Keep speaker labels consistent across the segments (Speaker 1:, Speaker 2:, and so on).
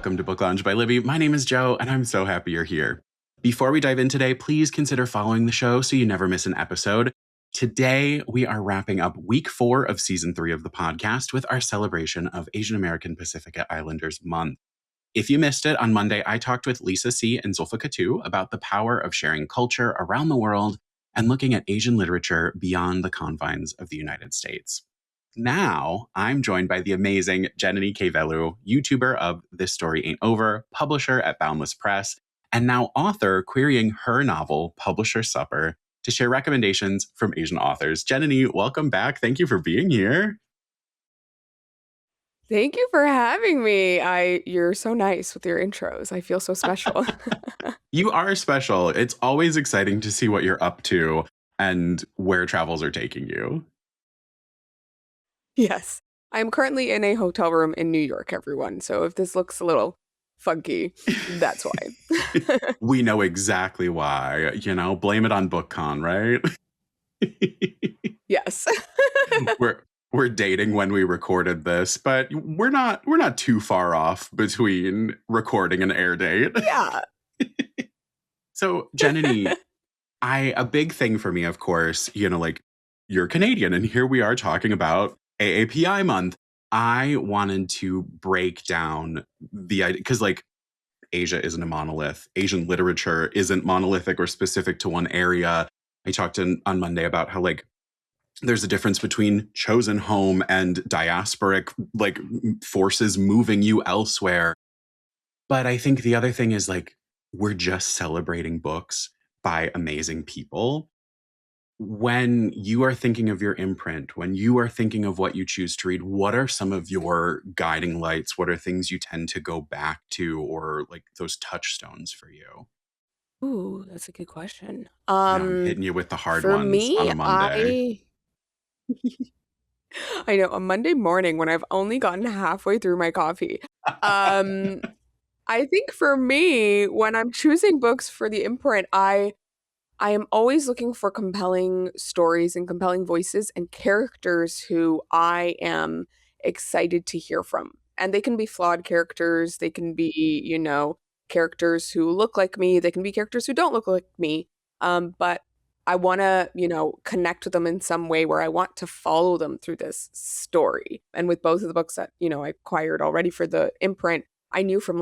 Speaker 1: Welcome to Book Lounge by Libby. My name is Joe, and I'm so happy you're here. Before we dive in today, please consider following the show so you never miss an episode. Today, we are wrapping up week 4 of season 3 of the podcast with our celebration of Asian American Pacific Islanders Month. If you missed it, on Monday, I talked with Lisa C. and Zulfa Katu about the power of sharing culture around the world and looking at Asian literature beyond the confines of the United States. Now, I'm joined by the amazing Jananie K. Velu, YouTuber of This Story Ain't Over, publisher at Boundless Press, and now author querying her novel, Publisher Supper, to share recommendations from Asian authors. Jananie, welcome back. Thank you for being here.
Speaker 2: Thank you for having me. You're so nice with your intros. I feel so special.
Speaker 1: You are special. It's always exciting to see what you're up to and where travels are taking you.
Speaker 2: Yes. I'm currently in a hotel room in New York, everyone. So if this looks a little funky, that's why.
Speaker 1: We know exactly why. Blame it on BookCon, right?
Speaker 2: Yes.
Speaker 1: We're dating when we recorded this, but we're not too far off between recording and air date.
Speaker 2: Yeah.
Speaker 1: So, Jananie, a big thing for me, of course, you're Canadian, and here we are talking about AAPI Month. I wanted to break down the idea, because Asia isn't a monolith. Asian literature isn't monolithic or specific to one area. I talked on Monday about how there's a difference between chosen home and diasporic forces moving you elsewhere. But I think the other thing is we're just celebrating books by amazing people. When you are thinking of your imprint, when you are thinking of what you choose to read, what are some of your guiding lights? What are things you tend to go back to, or those touchstones for you?
Speaker 2: Ooh, that's a good question.
Speaker 1: I'm hitting you with the hard
Speaker 2: For
Speaker 1: ones on
Speaker 2: me,
Speaker 1: a Monday.
Speaker 2: I know, a Monday morning when I've only gotten halfway through my coffee. I think for me, when I'm choosing books for the imprint, I am always looking for compelling stories and compelling voices and characters who I am excited to hear from. And they can be flawed characters. They can be, characters who look like me. They can be characters who don't look like me. But I want to, connect with them in some way where I want to follow them through this story. And with both of the books that, I acquired already for the imprint, I knew from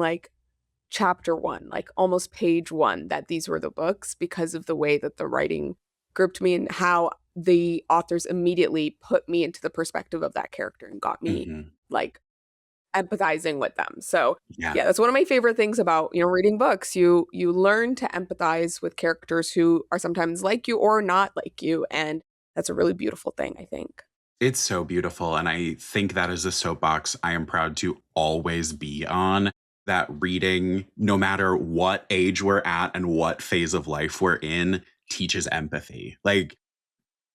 Speaker 2: chapter 1, almost page 1, that these were the books because of the way that the writing gripped me and how the authors immediately put me into the perspective of that character and got me empathizing with them. So yeah, that's one of my favorite things about, reading books. You learn to empathize with characters who are sometimes like you or not like you. And that's a really beautiful thing, I think.
Speaker 1: It's so beautiful. And I think that is a soapbox I am proud to always be on. That reading, no matter what age we're at and what phase of life we're in, teaches empathy.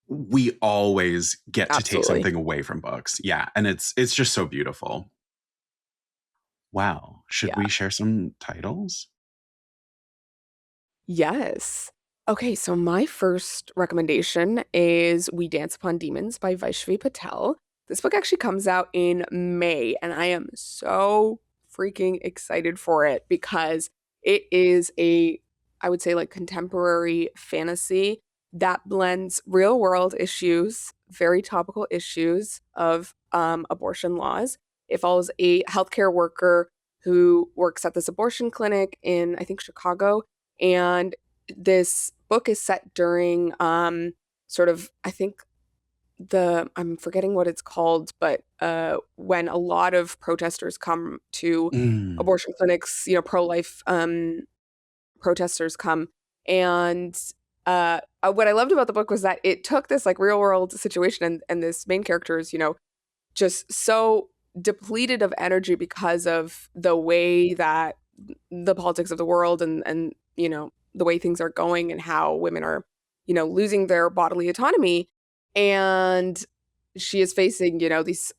Speaker 1: We always get to take something away from books. Yeah. And it's just so beautiful. Wow. Should we share some titles?
Speaker 2: Yes. Okay, so my first recommendation is We Dance Upon Demons by Vaishnavi Patel. This book actually comes out in May, and I am so freaking excited for it because it is I would say contemporary fantasy that blends real world issues, very topical issues of abortion laws. It follows a healthcare worker who works at this abortion clinic in, I think, Chicago. And this book is set during sort of, I think, I'm forgetting what it's called, but when a lot of protesters come to abortion clinics, pro-life protesters come. And what I loved about the book was that it took this real world situation and this main character is, just so depleted of energy because of the way that the politics of the world and the way things are going and how women are, losing their bodily autonomy. And she is facing, these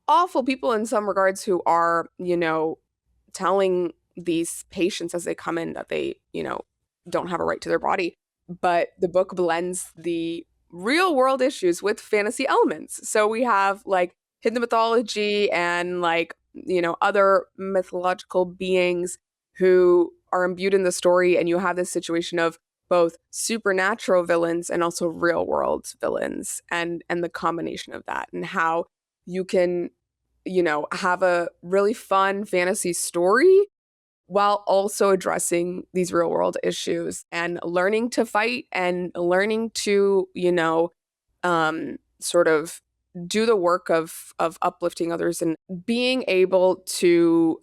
Speaker 2: awful people in some regards who are, telling these patients as they come in that they, don't have a right to their body. But the book blends the real world issues with fantasy elements. So we have hidden mythology and other mythological beings who are imbued in the story, and you have this situation of both supernatural villains and also real world villains, and the combination of that, and how you can have a really fun fantasy story while also addressing these real world issues and learning to fight and learning to sort of do the work of uplifting others and being able to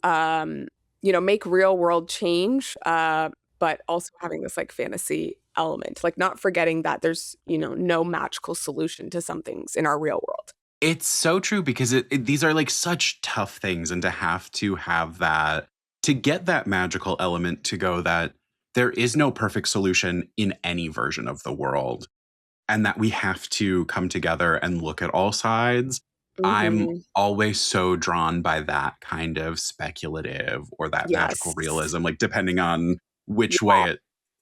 Speaker 2: make real world change, but also having this like fantasy element, like not forgetting that there's no magical solution to some things in our real world.
Speaker 1: It's so true because these are like such tough things, and to have that, to get that magical element to go that there is no perfect solution in any version of the world, and that we have to come together and look at all sides. I'm
Speaker 2: Hmm.
Speaker 1: always so drawn by that kind of speculative or that magical
Speaker 2: Yes.
Speaker 1: realism, like depending on which way
Speaker 2: Yeah.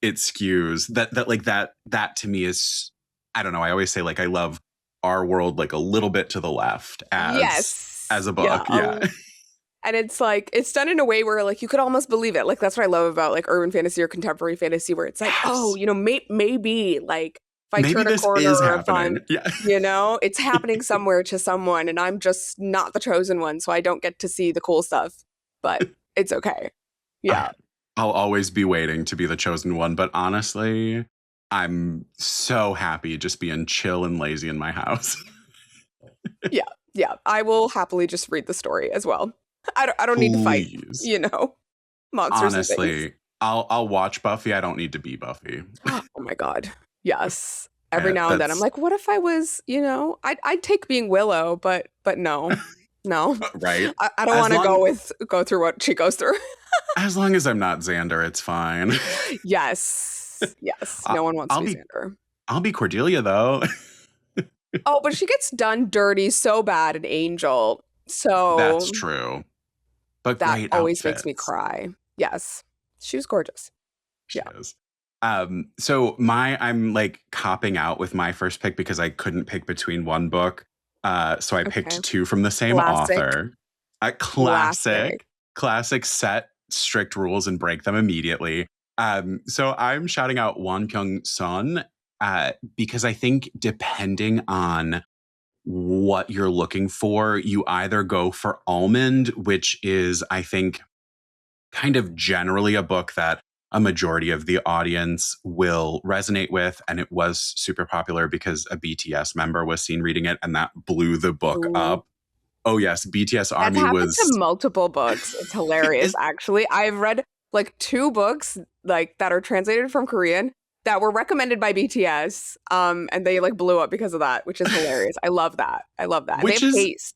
Speaker 1: it skews. That to me is, I don't know. I always say like I love our world like a little bit to the left as
Speaker 2: Yes.
Speaker 1: a
Speaker 2: Yeah.
Speaker 1: book. Yeah.
Speaker 2: And it's like it's done in a way where like you could almost believe it. Like that's what I love about like urban fantasy or contemporary fantasy, where it's like, oh,
Speaker 1: Yes.
Speaker 2: maybe like if I
Speaker 1: Maybe
Speaker 2: turn a
Speaker 1: this
Speaker 2: corner,
Speaker 1: is
Speaker 2: or if
Speaker 1: happening.
Speaker 2: I'm,
Speaker 1: Yeah.
Speaker 2: it's happening somewhere to someone, and I'm just not the chosen one, so I don't get to see the cool stuff. But it's okay.
Speaker 1: I,
Speaker 2: Yeah.
Speaker 1: I'll always be waiting to be the chosen one, but honestly, I'm so happy just being chill and lazy in my house.
Speaker 2: Yeah. Yeah. I will happily just read the story as well. I don't need to fight,
Speaker 1: Please.
Speaker 2: you know, monsters and things.
Speaker 1: Honestly, I'll watch Buffy. I don't need to be Buffy.
Speaker 2: Oh my god. Yes. Every
Speaker 1: Yeah,
Speaker 2: now and then I'm
Speaker 1: that's
Speaker 2: like, what if I was, I'd take being Willow, but no. No.
Speaker 1: right.
Speaker 2: I don't
Speaker 1: As
Speaker 2: want to
Speaker 1: long
Speaker 2: go through what she goes through.
Speaker 1: as long as I'm not Xander, it's fine.
Speaker 2: Yes. Yes.
Speaker 1: I-
Speaker 2: No one wants to
Speaker 1: I'll
Speaker 2: be
Speaker 1: be
Speaker 2: Xander.
Speaker 1: I'll be Cordelia though.
Speaker 2: Oh, but she gets done dirty so bad in Angel.
Speaker 1: That's
Speaker 2: So
Speaker 1: true. But
Speaker 2: that
Speaker 1: great
Speaker 2: always makes me
Speaker 1: outfits.
Speaker 2: cry. Yes. She was gorgeous.
Speaker 1: She
Speaker 2: Yeah.
Speaker 1: is. So I'm like copping out with my first pick because I couldn't pick between one book. So I
Speaker 2: Okay.
Speaker 1: picked two from the same
Speaker 2: Classic.
Speaker 1: author. A
Speaker 2: Classic.
Speaker 1: classic set strict rules and break them immediately. So I'm shouting out Won Pyung Sun because I think depending on what you're looking for, you either go for Almond, which is, I think, kind of generally a book that a majority of the audience will resonate with. And it was super popular because a BTS member was seen reading it, and that blew the book
Speaker 2: Ooh.
Speaker 1: up. Oh, yes. BTS
Speaker 2: That's
Speaker 1: Army
Speaker 2: happened to
Speaker 1: was.
Speaker 2: multiple books. It's hilarious,
Speaker 1: Is,
Speaker 2: actually. I've read like two books like that are translated from Korean that were recommended by BTS, and they like blew up because of that, which is hilarious. I love that. I love that. And they
Speaker 1: which
Speaker 2: have
Speaker 1: is,
Speaker 2: taste.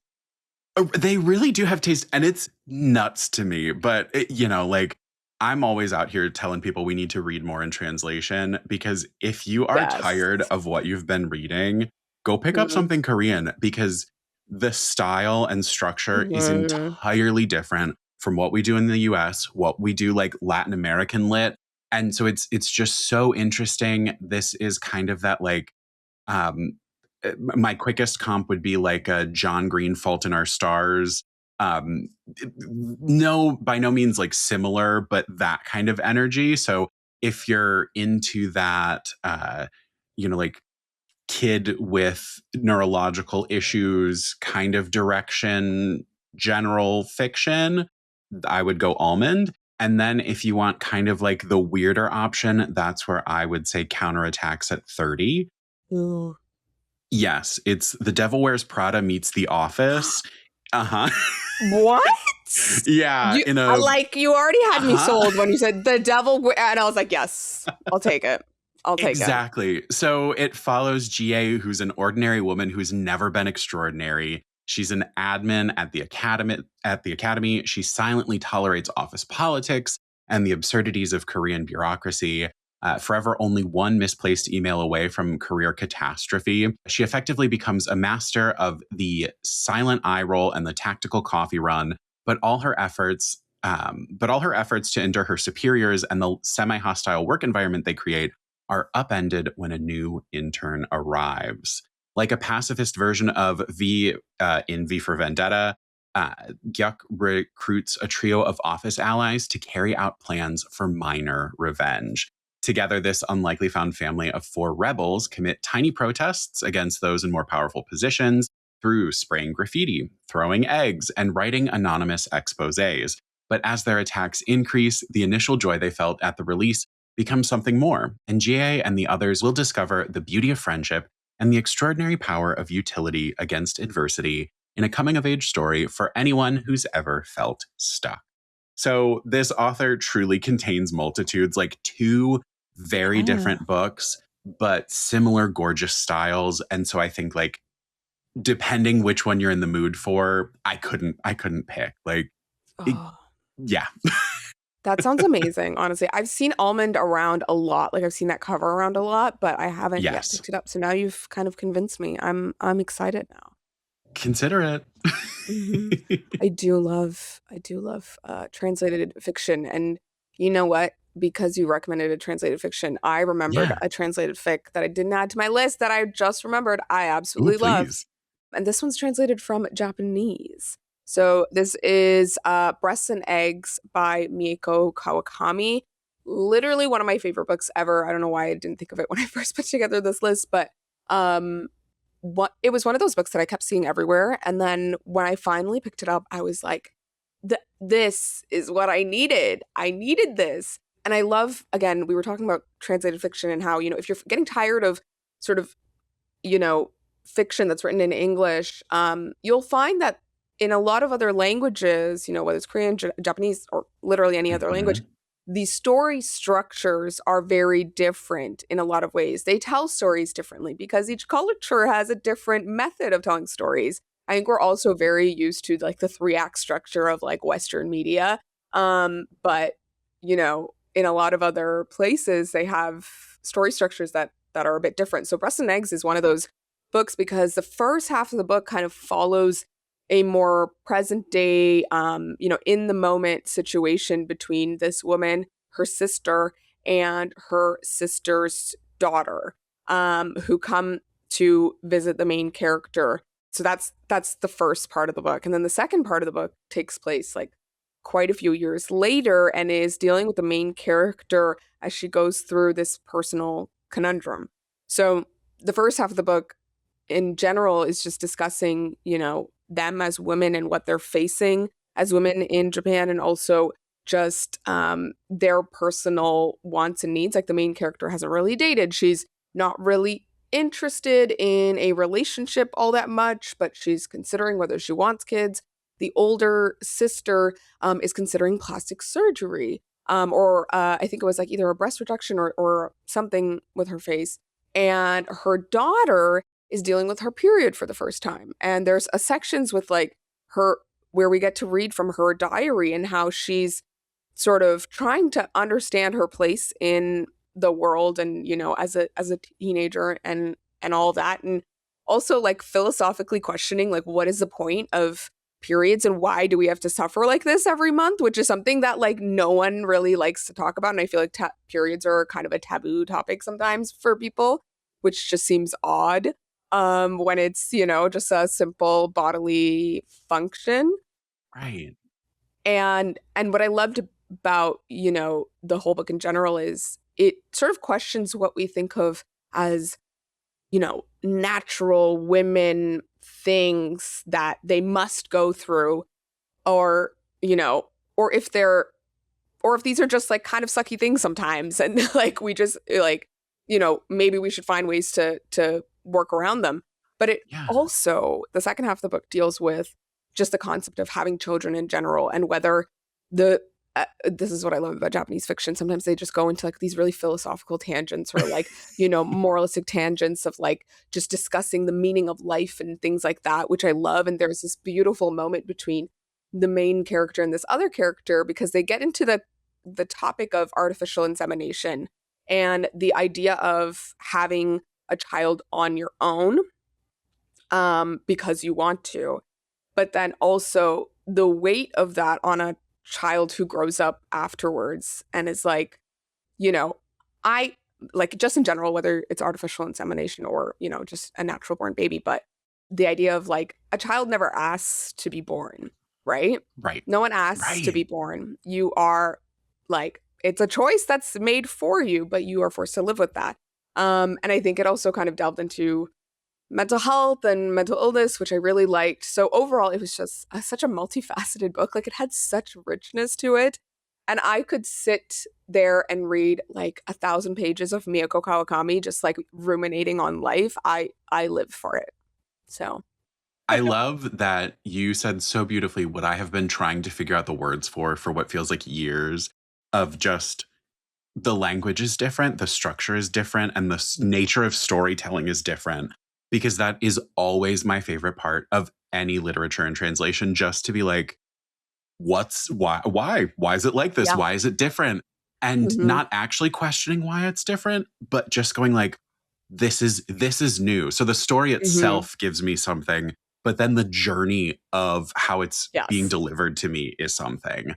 Speaker 1: they really do have taste, and it's nuts to me. But, like, I'm always out here telling people we need to read more in translation, because if you are
Speaker 2: Yes.
Speaker 1: tired of what you've been reading, go pick up
Speaker 2: Mhm.
Speaker 1: something Korean, because the style and structure is
Speaker 2: Mhm.
Speaker 1: entirely different from what we do in the US, what we do like Latin American lit. And so it's just so interesting. This is kind of that like um my quickest comp would be like a John Green Fault in Our Stars. No, by no means like similar, but that kind of energy. So if you're into that, like kid with neurological issues kind of direction, general fiction, I would go Almond. And then if you want kind of like the weirder option, that's where I would say Counterattacks at 30.
Speaker 2: Ooh.
Speaker 1: Yes, it's The Devil Wears Prada meets The Office. Uh-huh.
Speaker 2: What?
Speaker 1: Yeah,
Speaker 2: You
Speaker 1: in
Speaker 2: I
Speaker 1: a
Speaker 2: like you already had me
Speaker 1: uh-huh.
Speaker 2: sold when you said the devil, and I was like, yes, I'll take it. I'll take it.
Speaker 1: Exactly. So it follows GA, who's an ordinary woman who's never been extraordinary. She's an admin at the academy. She silently tolerates office politics and the absurdities of Korean bureaucracy. Forever only one misplaced email away from career catastrophe. She effectively becomes a master of the silent eye roll and the tactical coffee run, but all her efforts to endure her superiors and the semi-hostile work environment they create are upended when a new intern arrives. Like a pacifist version of V in V for Vendetta, uh, Gyuk recruits a trio of office allies to carry out plans for minor revenge. Together, this unlikely found family of 4 rebels commit tiny protests against those in more powerful positions through spraying graffiti, throwing eggs, and writing anonymous exposés. But as their attacks increase, the initial joy they felt at the release becomes something more, and GA and the others will discover the beauty of friendship and the extraordinary power of utility against adversity in a coming of age story for anyone who's ever felt stuck. So, this author truly contains multitudes, like 2 very
Speaker 3: Yeah.
Speaker 1: different books, but similar gorgeous styles. And so I think, like, depending which one you're in the mood for, I couldn't pick. Like, it,
Speaker 2: Oh,
Speaker 1: yeah.
Speaker 2: that sounds amazing, honestly. I've seen Almond around a lot. Like I've seen that cover around a lot, but I haven't yet
Speaker 1: Yes.
Speaker 2: picked it up. So now you've kind of convinced me. I'm excited now.
Speaker 1: Consider it.
Speaker 2: Mhm. I do love translated fiction, and you know what? Because you recommended a translated fiction, I remembered
Speaker 1: Yeah.
Speaker 2: a translated fic that I didn't add to my list that I just remembered I
Speaker 1: Ooh,
Speaker 2: absolutely love,
Speaker 1: please.
Speaker 2: and this one's translated from Japanese. So this is Breasts and Eggs by Mieko Kawakami. Literally one of my favorite books ever. I don't know why I didn't think of it when I first put together this list, but um what it was one of those books that I kept seeing everywhere. And then when I finally picked it up, I was like, this is what I needed. I needed this. And I love, again, we were talking about translated fiction and how, if you're getting tired of sort of, you know, fiction that's written in English, you'll find that in a lot of other languages, whether it's Korean, Japanese, or literally any other language,
Speaker 1: Mhm.
Speaker 2: the story structures are very different in a lot of ways. They tell stories differently because each culture has a different method of telling stories. I think we're also very used to like the 3-act structure of like Western media. But in a lot of other places, they have story structures that are a bit different. So Breast and Eggs is one of those books because the first half of the book kind of follows a more present day, in the moment situation between this woman, her sister, and her sister's daughter, who come to visit the main character. So that's the first part of the book, and then the second part of the book takes place like quite a few years later and is dealing with the main character as she goes through this personal conundrum. So the first half of the book in general is just discussing, them as women and what they're facing as women in Japan, and also just their personal wants and needs. Like the main character hasn't really dated. She's not really interested in a relationship all that much, but she's considering whether she wants kids. The older sister is considering plastic surgery, or I think it was like either a breast reduction or something with her face. And her daughter is dealing with her period for the first time. And there's a sections with like her where we get to read from her diary and how she's sort of trying to understand her place in the world and as a teenager and all that, and also like philosophically questioning like what is the point of periods and why do we have to suffer like this every month, which is something that like no one really likes to talk about. And I feel like periods are kind of a taboo topic sometimes for people, which just seems odd when it's just a simple bodily function.
Speaker 1: Right.
Speaker 2: And what I loved about, the whole book in general is it sort of questions what we think of as, natural women things that they must go through, or, or if they're or if these are just like kind of sucky things sometimes and like we just like, maybe we should find ways to work around them. But it
Speaker 1: Yeah.
Speaker 2: also, the second half of the book deals with just the concept of having children in general and whether the this is what I love about Japanese fiction. Sometimes they just go into like these really philosophical tangents or like, moralistic tangents of like just discussing the meaning of life and things like that, which I love. And there's this beautiful moment between the main character and this other character because they get into the topic of artificial insemination and the idea of having a child on your own because you want to, but then also the weight of that on a child who grows up afterwards and is like, you know, I like just in general, whether it's artificial insemination or, just a natural born baby, but the idea of like a child never asks to be born. right?
Speaker 1: Right.
Speaker 2: No one asks to
Speaker 1: Right.
Speaker 2: be born. You are like, it's a choice that's made for you, but you are forced to live with that. And I think it also kind of delved into mental health and mental illness, which I really liked. So overall, it was just such a multifaceted book. Like, it had such richness to it. And I could sit there and read like 1,000 pages of Miyako Kawakami, just like ruminating on life. I live for it. So
Speaker 1: I love that you said so beautifully what I have been trying to figure out the words for what feels like years of just the language is different, the structure is different, and the nature of storytelling is different. Because that is always my favorite part of any literature and translation, just to be like, why is it like this?
Speaker 2: yeah.
Speaker 1: Why is it different? And
Speaker 2: Hmm.
Speaker 1: not actually questioning why it's different, but just going like, this is new. So the story
Speaker 2: Hmm.
Speaker 1: itself gives me something, but then the journey of how it's being
Speaker 2: Yes.
Speaker 1: delivered to me is something.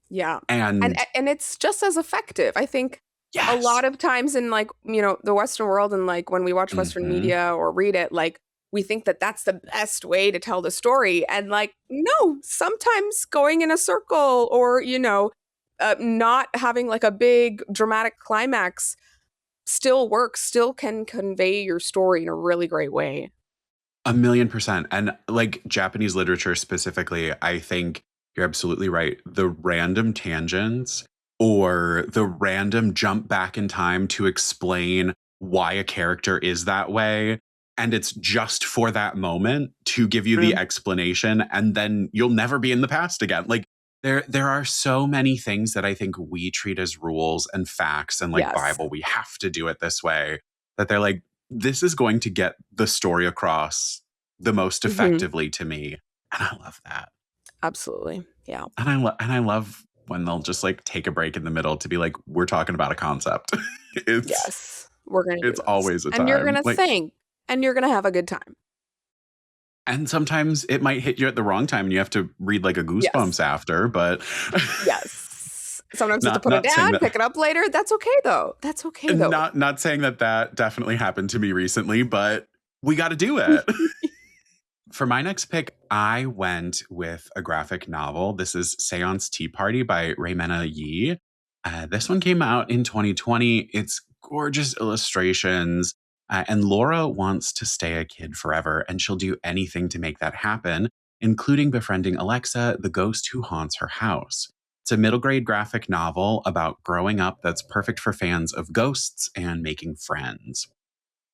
Speaker 2: Yeah.
Speaker 1: And
Speaker 2: And it's just as effective. I think a
Speaker 1: yes.
Speaker 2: lot of times in like, the Western world, and like when we watch Western
Speaker 1: Hmm.
Speaker 2: media or read it, like we think that that's the best way to tell the story. And like, no, sometimes going in a circle or, not having like a big dramatic climax still works, still can convey your story in a really great way.
Speaker 1: 1,000,000%. And like Japanese literature specifically, I think you're absolutely right. The random tangents or the random jump back in time to explain why a character is that way. And it's just for that moment to give you the
Speaker 2: Mm.
Speaker 1: explanation, and then you'll never be in the past again. Like there are so many things that I think we treat as rules and facts and like
Speaker 2: Yes.
Speaker 1: Bible, we have to do it this way, that they're like, this is going to get the story across the most
Speaker 2: Hmm.
Speaker 1: effectively to me. And I love that.
Speaker 2: Absolutely. Yeah.
Speaker 1: And I love when they'll just like take a break in the middle to be like, we're talking about a concept. it's
Speaker 2: Yes. We're going to do
Speaker 1: it's
Speaker 2: this.
Speaker 1: always a
Speaker 2: And you're going
Speaker 1: time.
Speaker 2: to
Speaker 1: Like,
Speaker 2: think and you're going to have a good time.
Speaker 1: and sometimes it might hit you at the wrong time and you have to read like a
Speaker 2: Yes.
Speaker 1: goosebumps after, but
Speaker 2: Yes. Sometimes you have to
Speaker 1: not
Speaker 2: put it
Speaker 1: not saying
Speaker 2: down,
Speaker 1: that
Speaker 2: pick it up later. That's okay though. That's okay though.
Speaker 1: not saying that that definitely happened to me recently, but we got to do it. For my next pick, I went with a graphic novel. This is Seance Tea Party by Raymena Yi. This one came out in 2020. It's gorgeous illustrations. And Laura wants to stay a kid forever, and she'll do anything to make that happen, including befriending Alexa, the ghost who haunts her house. It's a middle grade graphic novel about growing up that's perfect for fans of ghosts and making friends.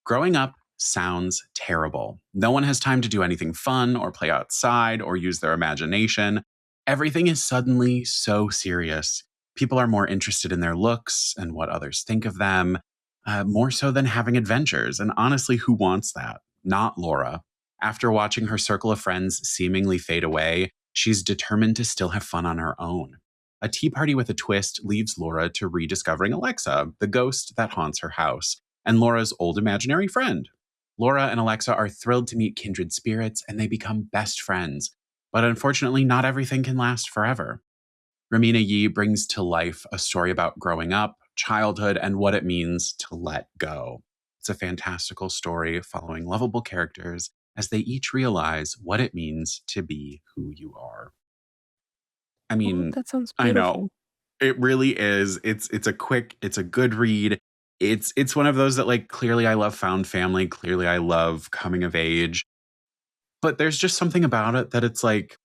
Speaker 1: Growing up sounds terrible. No one has time to do anything fun or play outside or use their imagination. Everything is suddenly so serious. People are more interested in their looks and what others think of them, more so than having adventures. And honestly, who wants that? Not Laura. After watching her circle of friends seemingly fade away, she's determined to still have fun on her own. A tea party with a twist leaves Laura to rediscovering Alexa, the ghost that haunts her house, and Laura's old imaginary friend. Laura and Alexa are thrilled to meet kindred spirits and they become best friends. But unfortunately, not everything can last forever. Ramina Yi brings to life a story about growing up, childhood, and what it means to let go. It's a fantastical story following lovable characters as they each realize what it means to be who you are. I
Speaker 2: Oh,
Speaker 1: mean,
Speaker 2: that sounds
Speaker 1: I know
Speaker 2: beautiful.
Speaker 1: it really is. It's a good read. It's one of those that like clearly I love found family, clearly I love coming of age, but there's just something about it that it's like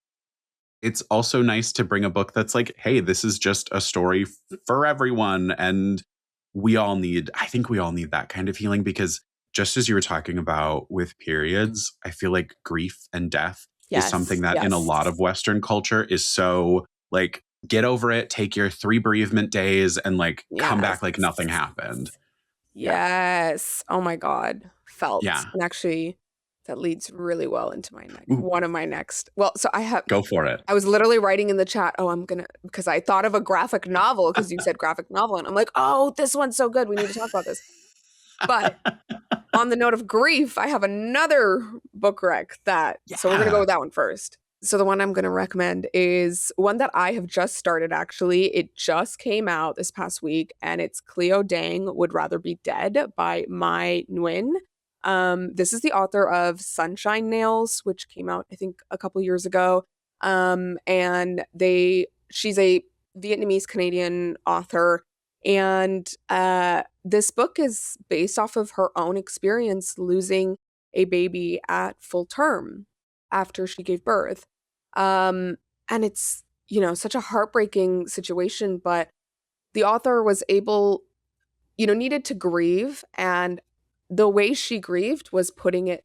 Speaker 1: it's also nice to bring a book that's like, hey, this is just a story for everyone, and I think we all need that kind of healing, because just as you were talking about with periods, I feel like grief and death is something
Speaker 2: Yes.
Speaker 1: that in a
Speaker 2: Yes.
Speaker 1: lot of Western culture is so like, get over it, take your 3 bereavement days and like come
Speaker 2: Yes.
Speaker 1: back like nothing happened. Yeah.
Speaker 2: Yes. Oh my God. Felt.
Speaker 1: Yeah.
Speaker 2: And actually, that leads really well into my next
Speaker 1: Ooh,
Speaker 2: one of my next. Well, so
Speaker 1: go for it.
Speaker 2: I was literally writing in the chat, oh, I'm gonna because I thought of a graphic novel because you said graphic novel, and I'm like, oh, this one's so good. We need to talk about this. But on the note of grief, I have another book rec so we're gonna go
Speaker 1: Yeah.
Speaker 2: with that one first. So the one I'm gonna recommend is one that I have just started actually. It just came out this past week, and it's Cleo Dang Would Rather Be Dead by Mai Nguyen. This is the author of Sunshine Nails, which came out, I think, a couple years ago. And she's a Vietnamese Canadian author, and this book is based off of her own experience losing a baby at full term after she gave birth. Um, and it's, such a heartbreaking situation, but the author was able, needed to grieve. And the way she grieved was putting it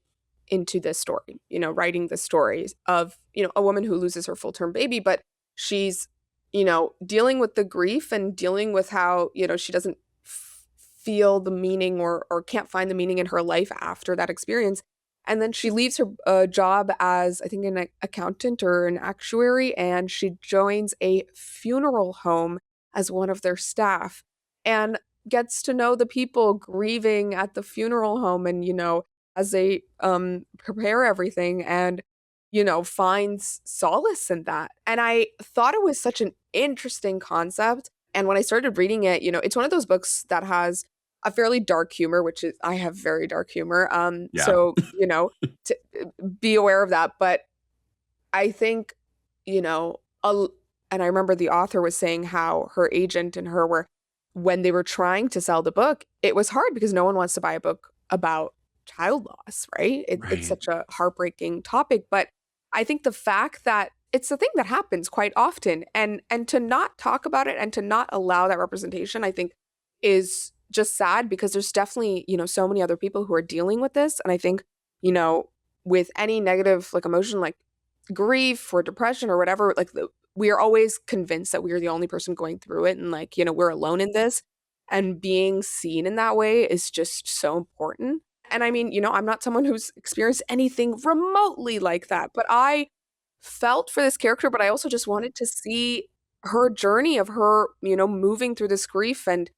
Speaker 2: into this story, writing the stories of, a woman who loses her full term baby, but she's, dealing with the grief and dealing with how, she doesn't feel the meaning or can't find the meaning in her life after that experience. And then she leaves her job as, I think, an accountant or an actuary, and she joins a funeral home as one of their staff and gets to know the people grieving at the funeral home, and, as they prepare everything, and, finds solace in that. And I thought it was such an interesting concept. And when I started reading it, it's one of those books that has a fairly dark humor, which is, I have very dark humor.
Speaker 1: Yeah.
Speaker 2: So, to be aware of that. But I think, you know, a, and I remember the author was saying how her agent and her were, when they were trying to sell the book, it was hard because no one wants to buy a book about child loss, right? It's
Speaker 1: Right.
Speaker 2: such a heartbreaking topic. But I think the fact that it's a thing that happens quite often, and to not talk about it and to not allow that representation, I think is just sad, because there's definitely, so many other people who are dealing with this. And I think, you know, with any negative like emotion, like grief or depression or whatever, like we are always convinced that we are the only person going through it, and like, we're alone in this. And being seen in that way is just so important. And I mean, I'm not someone who's experienced anything remotely like that, but I felt for this character, but I also just wanted to see her journey of her, moving through this grief and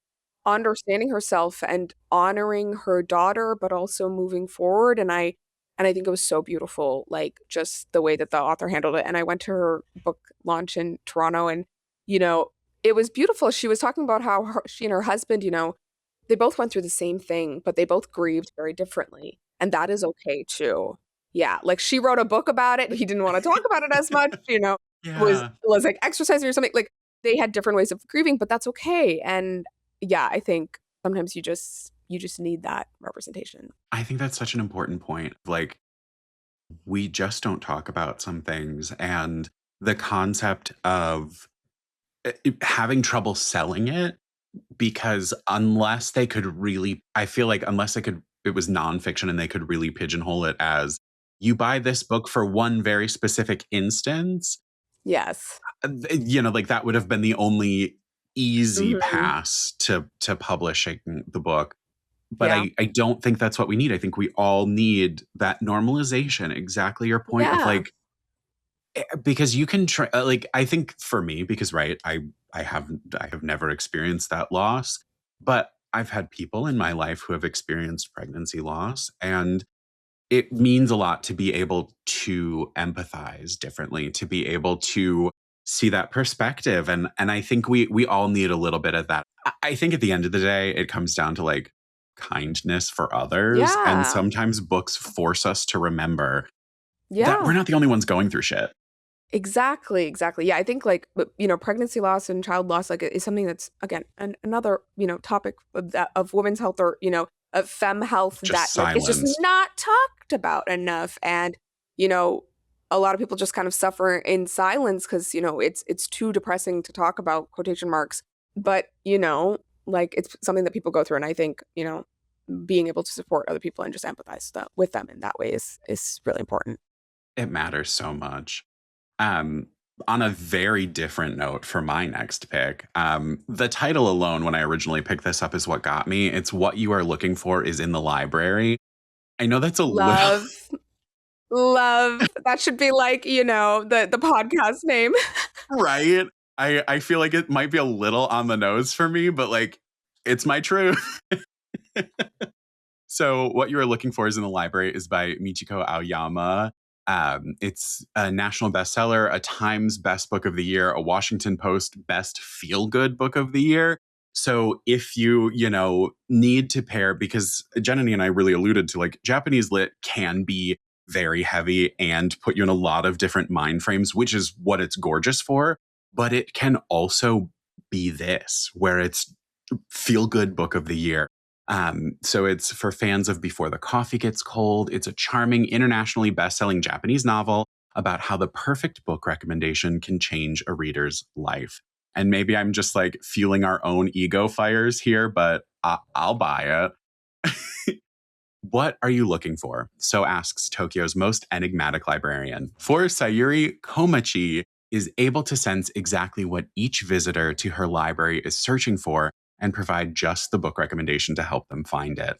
Speaker 2: understanding herself and honoring her daughter, but also moving forward. And I think it was so beautiful, like just the way that the author handled it. And I went to her book launch in Toronto, and you know, it was beautiful. She was talking about how she and her husband, they both went through the same thing, but they both grieved very differently. And that is okay too. Yeah. Like she wrote a book about it. He didn't want to talk about it as much, was
Speaker 1: Yeah.
Speaker 2: was like exercising or something. Like they had different ways of grieving, but that's okay. And yeah, I think sometimes you just need that representation.
Speaker 1: I think that's such an important point. Like, we just don't talk about some things, and the concept of having trouble selling it, because unless they could really, I feel like unless they could, it was nonfiction and they could really pigeonhole it as, you buy this book for one very specific instance,
Speaker 2: Yes.
Speaker 1: like that would have been the only easy
Speaker 2: Mhm.
Speaker 1: pass to publishing the book. But
Speaker 2: Yeah.
Speaker 1: I don't think that's what we need. I think we all need that normalization. Exactly your point of
Speaker 2: Yeah.
Speaker 1: like, because you can try, like, I think for me, because right, I have never experienced that loss, but I've had people in my life who have experienced pregnancy loss, and it means a lot to be able to empathize differently, to be able to see that perspective. And I think we all need a little bit of that. I think at the end of the day, it comes down to like kindness for others. And
Speaker 2: Yeah.
Speaker 1: sometimes books force us to remember that we're
Speaker 2: Yeah.
Speaker 1: not the only ones going through shit.
Speaker 2: Exactly, exactly. Yeah, I think like pregnancy loss and child loss like is something that's again another topic of that of women's health, or of femme health, that
Speaker 1: Just
Speaker 2: like it's just
Speaker 1: silenced.
Speaker 2: not talked about enough. And you know a lot of people just kind of suffer in silence because it's too depressing to talk about, quotation marks. But like it's something that people go through, and I think being able to support other people and just empathize with them in that way is really important.
Speaker 1: It matters so much. Um, on a very different note for my next pick, the title alone, when I originally picked this up, is what got me. It's What You Are Looking For Is in the Library. I know that's a little
Speaker 2: Love. Love. That should be like, the podcast name.
Speaker 1: right. I feel like it might be a little on the nose for me, but like it's my truth. So, What You Are Looking For Is in the Library is by Michiko Aoyama. It's a national bestseller, a Times Best Book of the Year, a Washington Post Best Feel Good Book of the Year. So, if you need to pair, because Jananie and I really alluded to, like, Japanese lit can be very heavy and put you in a lot of different mind frames, which is what it's gorgeous for. But it can also be this, where it's feel good book of the year. So it's for fans of Before the Coffee Gets Cold. It's a charming, internationally best-selling Japanese novel about how the perfect book recommendation can change a reader's life. And maybe I'm just like fueling our own ego fires here, but I'll buy it. What are you looking for? So asks Tokyo's most enigmatic librarian. For Sayuri, Komachi is able to sense exactly what each visitor to her library is searching for and provide just the book recommendation to help them find it.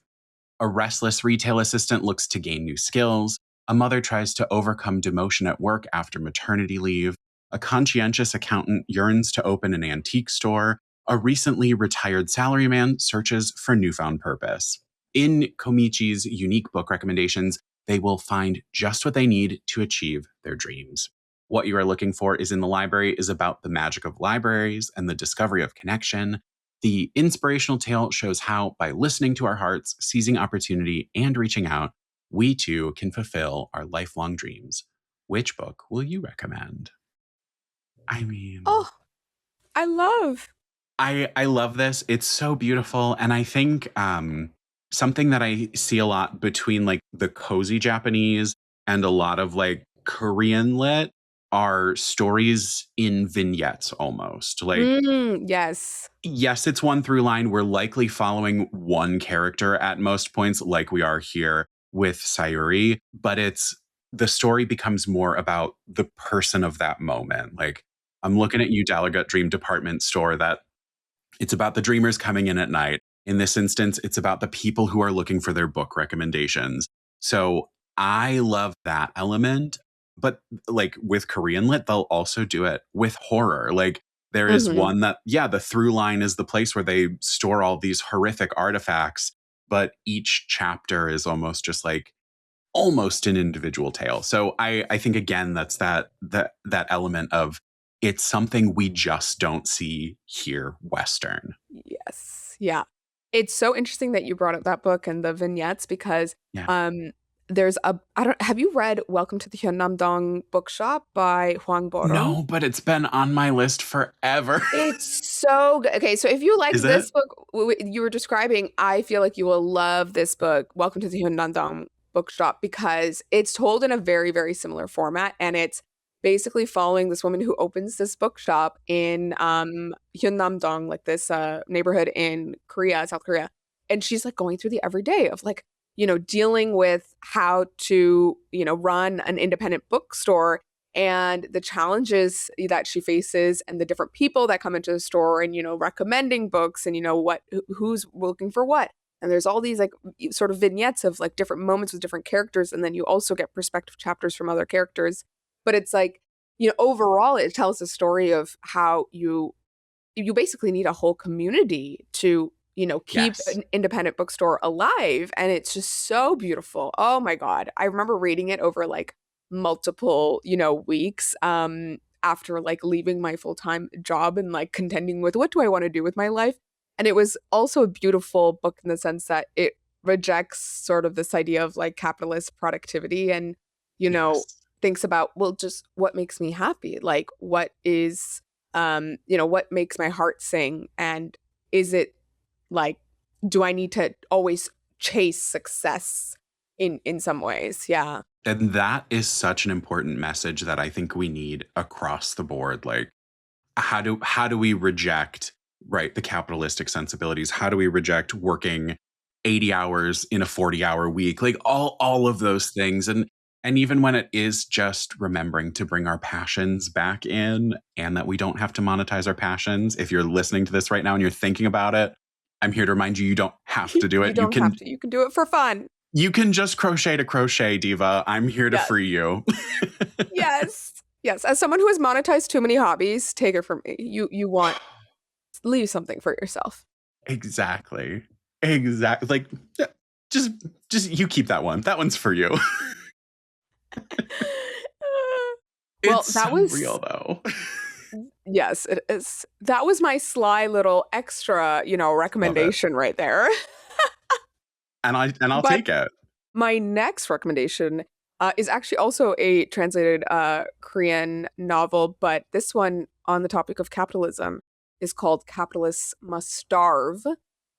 Speaker 1: A restless retail assistant looks to gain new skills. A mother tries to overcome demotion at work after maternity leave. A conscientious accountant yearns to open an antique store. A recently retired salaryman searches for newfound purpose. In Komichi's unique book recommendations, they will find just what they need to achieve their dreams. What you are looking for is in the library is about the magic of libraries and the discovery of connection. The inspirational tale shows how, by listening to our hearts, seizing opportunity, and reaching out, we too can fulfill our lifelong dreams. Which book will you recommend? I mean,
Speaker 2: Oh, I love.
Speaker 1: I love this. It's so beautiful, and I think something that I see a lot between like the cozy Japanese and a lot of like Korean lit are stories in vignettes almost. Like,
Speaker 2: Yes.
Speaker 1: yes, it's one through line. We're likely following one character at most points, like we are here with Sayuri, but it's the story becomes more about the person of that moment. Like, I'm looking at you, Delegate Dream Department Store, that it's about the dreamers coming in at night. In this instance, it's about the people who are looking for their book recommendations. So I love that element. But like with Korean lit, they'll also do it with horror. Like there is
Speaker 2: Mhm.
Speaker 1: one that, yeah, the through line is the place where they store all these horrific artifacts, but each chapter is almost just like almost an individual tale. So I think again that's that element of it's something we just don't see here Western.
Speaker 2: Yes. Yeah. It's so interesting that you brought up that book and the vignettes because
Speaker 1: Yeah.
Speaker 2: um there's a I don't have you read Welcome to the Hyunamdong Bookshop by Hwang Borum?
Speaker 1: No, but it's been on my list forever.
Speaker 2: It's so good. Okay, so if you like
Speaker 1: Is it?
Speaker 2: this book you were describing, I feel like you will love this book, Welcome to the Hyunamdong Bookshop, because it's told in a very, very similar format, and it's basically following this woman who opens this bookshop in Hyunamdong, like this neighborhood in Korea, South Korea, and she's like going through the everyday of like dealing with how to run an independent bookstore and the challenges that she faces and the different people that come into the store and recommending books and who's looking for what, and there's all these like sort of vignettes of like different moments with different characters, and then you also get perspective chapters from other characters, but it's like overall it tells a story of how you basically need a whole community to keep
Speaker 1: Yes.
Speaker 2: an independent bookstore alive, and it's just so beautiful. Oh my god, I remember reading it over like multiple weeks after like leaving my full-time job and like contending with what do I want to do with my life, and it was also a beautiful book in the sense that it rejects sort of this idea of like capitalist productivity and you know
Speaker 1: Yes.
Speaker 2: thinks about, well, just what makes me happy, like what is what makes my heart sing, and is it like, do I need to always chase success in some ways? Yeah.
Speaker 1: And that is such an important message that I think we need across the board. Like how do we reject right the capitalistic sensibilities? How do we reject working 80 hours in a 40-hour week? Like all of those things. And even when it is just remembering to bring our passions back in and that we don't have to monetize our passions. If you're listening to this right now and you're thinking about it, I'm here to remind you you don't have to do
Speaker 2: You
Speaker 1: it. You
Speaker 2: don't have
Speaker 1: can
Speaker 2: to. You can do it for fun.
Speaker 1: you can just crochet to crochet, diva. I'm here to
Speaker 2: Yes.
Speaker 1: free you.
Speaker 2: Yes. Yes. As someone who has monetized too many hobbies, take it from me. You want leave something for yourself.
Speaker 1: Exactly. Exactly. Like yeah, just just you keep that one. That one's for you.
Speaker 2: Well,
Speaker 1: It's
Speaker 2: that
Speaker 1: so
Speaker 2: was
Speaker 1: real though.
Speaker 2: yes, it is. That was my sly little extra,
Speaker 1: Love it.
Speaker 2: recommendation right there.
Speaker 1: And I'll
Speaker 2: But
Speaker 1: take it.
Speaker 2: my next recommendation is actually also a translated Korean novel, but this one on the topic of capitalism is called Capitalists Must Starve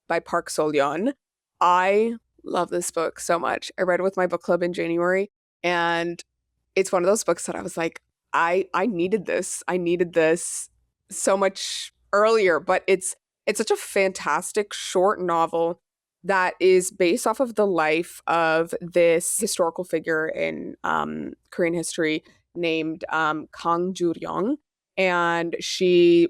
Speaker 2: by Park Sol-yeon. I love this book so much. I read it with my book club in January, and it's one of those books that I was like, I needed this. I needed this so much earlier, but it's such a fantastic short novel that is based off of the life of this historical figure in Korean history named Kang Joo-ryong, and she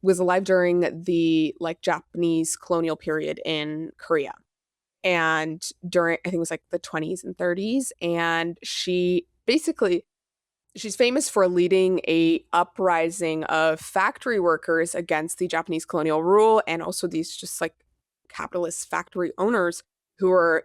Speaker 2: was alive during the like Japanese colonial period in Korea, and during I think it was like the 20s and 30s, and she's famous for leading a uprising of factory workers against the Japanese colonial rule and also these just like capitalist factory owners who are,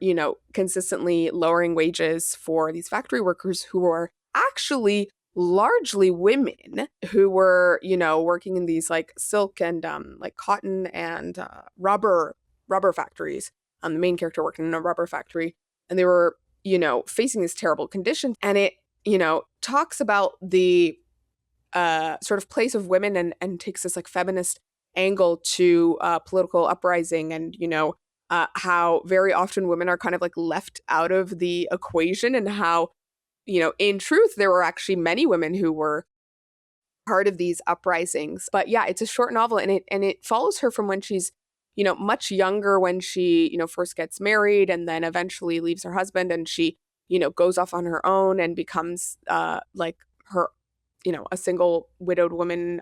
Speaker 2: consistently lowering wages for these factory workers who are actually largely women who were, working in these like silk and like cotton and rubber factories. The main character worked in a rubber factory, and they were, facing these terrible conditions. And it, talks about the sort of place of women and takes this like feminist angle to political uprising, and how very often women are kind of like left out of the equation, and how in truth there were actually many women who were part of these uprisings. But yeah, it's a short novel, and it follows her from when she's much younger, when she first gets married and then eventually leaves her husband, and she goes off on her own and becomes like her a single widowed woman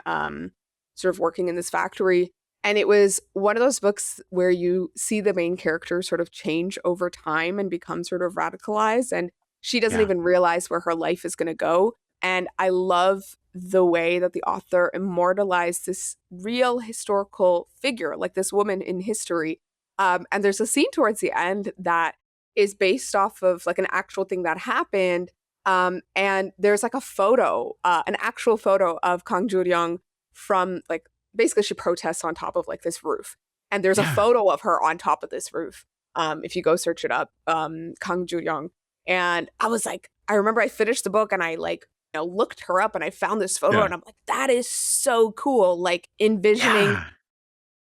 Speaker 2: sort of working in this factory. And it was one of those books where you see the main character sort of change over time and become sort of radicalized, and she doesn't
Speaker 1: Yeah.
Speaker 2: even realize where her life is going to go. And I love the way that the author immortalized this real historical figure, like this woman in history. And there's a scene towards the end that is based off of like an actual thing that happened. And there's like a photo, an actual photo of Kang Joo-ryong from like, basically she protests on top of like this roof. And there's a
Speaker 1: Yeah.
Speaker 2: photo of her on top of this roof. If you go search it up, Kang Joo-ryong. And I was like, I remember I finished the book and I like, looked her up and I found this photo,
Speaker 1: Yeah.
Speaker 2: and I'm like, that is so cool. Like envisioning
Speaker 1: Yeah.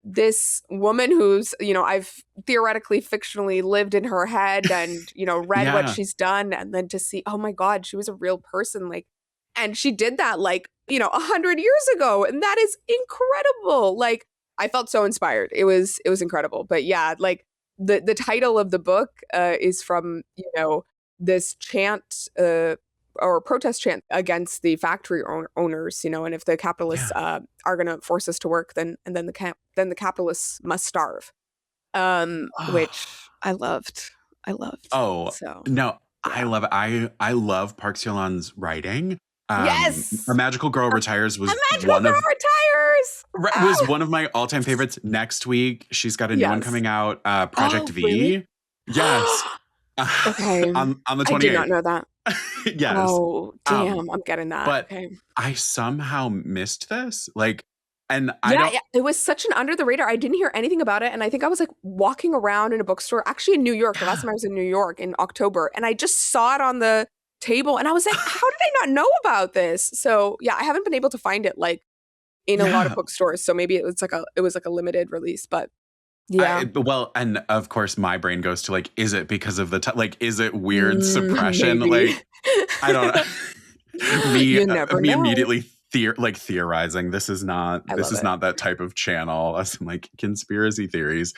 Speaker 2: this woman who's, I've theoretically, fictionally lived in her head and, read what
Speaker 1: Yeah.
Speaker 2: she's done. And then to see, oh my God, she was a real person. Like, and she did that like, 100 years ago. And that is incredible. Like, I felt so inspired. It was incredible. But yeah, like the title of the book is from, this chant, or protest chant against the factory owners, and if the capitalists
Speaker 1: Yeah.
Speaker 2: are going to force us to work, then the capitalists must starve. Which I loved. I loved.
Speaker 1: Oh,
Speaker 2: So
Speaker 1: no, I
Speaker 2: yeah.
Speaker 1: love it. I love Park Seo-yeon's writing. A
Speaker 2: Yes.
Speaker 1: Magical Girl Retires
Speaker 2: A magical girl retires.
Speaker 1: was
Speaker 2: Oh,
Speaker 1: one of my all-time favorites. Next week, she's got a new one
Speaker 2: yes.
Speaker 1: coming out, Project
Speaker 2: Oh, really?
Speaker 1: V. Yes.
Speaker 2: Okay.
Speaker 1: On the
Speaker 2: I did not
Speaker 1: 28th.
Speaker 2: know that.
Speaker 1: Yes.
Speaker 2: Oh,
Speaker 1: Um,
Speaker 2: damn. I'm getting that.
Speaker 1: but
Speaker 2: Okay.
Speaker 1: I somehow missed this. Like, and I
Speaker 2: Yeah,
Speaker 1: don't
Speaker 2: yeah, it was such an under the radar. I didn't hear anything about it, and I think I was like walking around in a bookstore, actually in New York. The last
Speaker 1: yeah.
Speaker 2: time I was in New York in October, and I just saw it on the table, and I was like, "How did I not know about this?" So yeah, I haven't been able to find it like in a lot of
Speaker 1: Yeah.
Speaker 2: bookstores. So maybe it was like a limited release, but yeah,
Speaker 1: Well, and of course, my brain goes to like, is it because of like, is it weird suppression?
Speaker 2: maybe.
Speaker 1: Like, I don't know. me,
Speaker 2: You never
Speaker 1: me
Speaker 2: know.
Speaker 1: immediately theorizing. This is not
Speaker 2: I love it.
Speaker 1: that type of channel. As in, like conspiracy theories.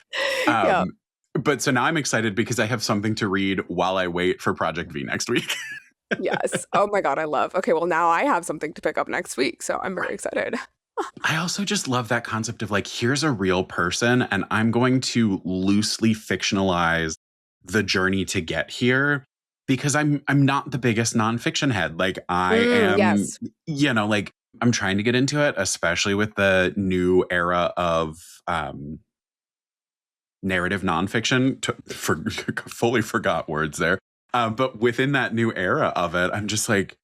Speaker 2: Yeah.
Speaker 1: Um, but so now I'm excited because I have something to read while I wait for Project V next week.
Speaker 2: Yes. Oh my God, I love. Okay, well now I have something to pick up next week, so I'm very excited.
Speaker 1: I also just love that concept of like, here's a real person, and I'm going to loosely fictionalize the journey to get here because I'm not the biggest nonfiction head. Like I am,
Speaker 2: Yes.
Speaker 1: like I'm trying to get into it, especially with the new era of narrative nonfiction. Fully forgot words there. But within that new era of it, I'm just like,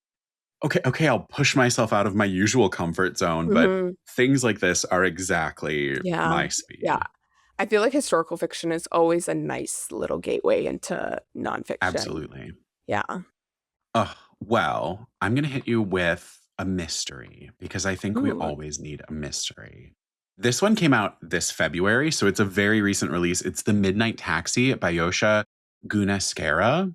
Speaker 1: okay, I'll push myself out of my usual comfort zone, but
Speaker 2: Mhm.
Speaker 1: things like this are exactly
Speaker 2: Yeah.
Speaker 1: my
Speaker 2: Yeah.
Speaker 1: speed.
Speaker 2: I feel like historical fiction is always a nice little gateway into nonfiction.
Speaker 1: Absolutely.
Speaker 2: Yeah.
Speaker 1: Well, I'm going to hit you with a mystery because I think we
Speaker 2: Ooh,
Speaker 1: always need a mystery. This one came out this February, so it's a very recent release. It's The Midnight Taxi by Yosha Gunaskara.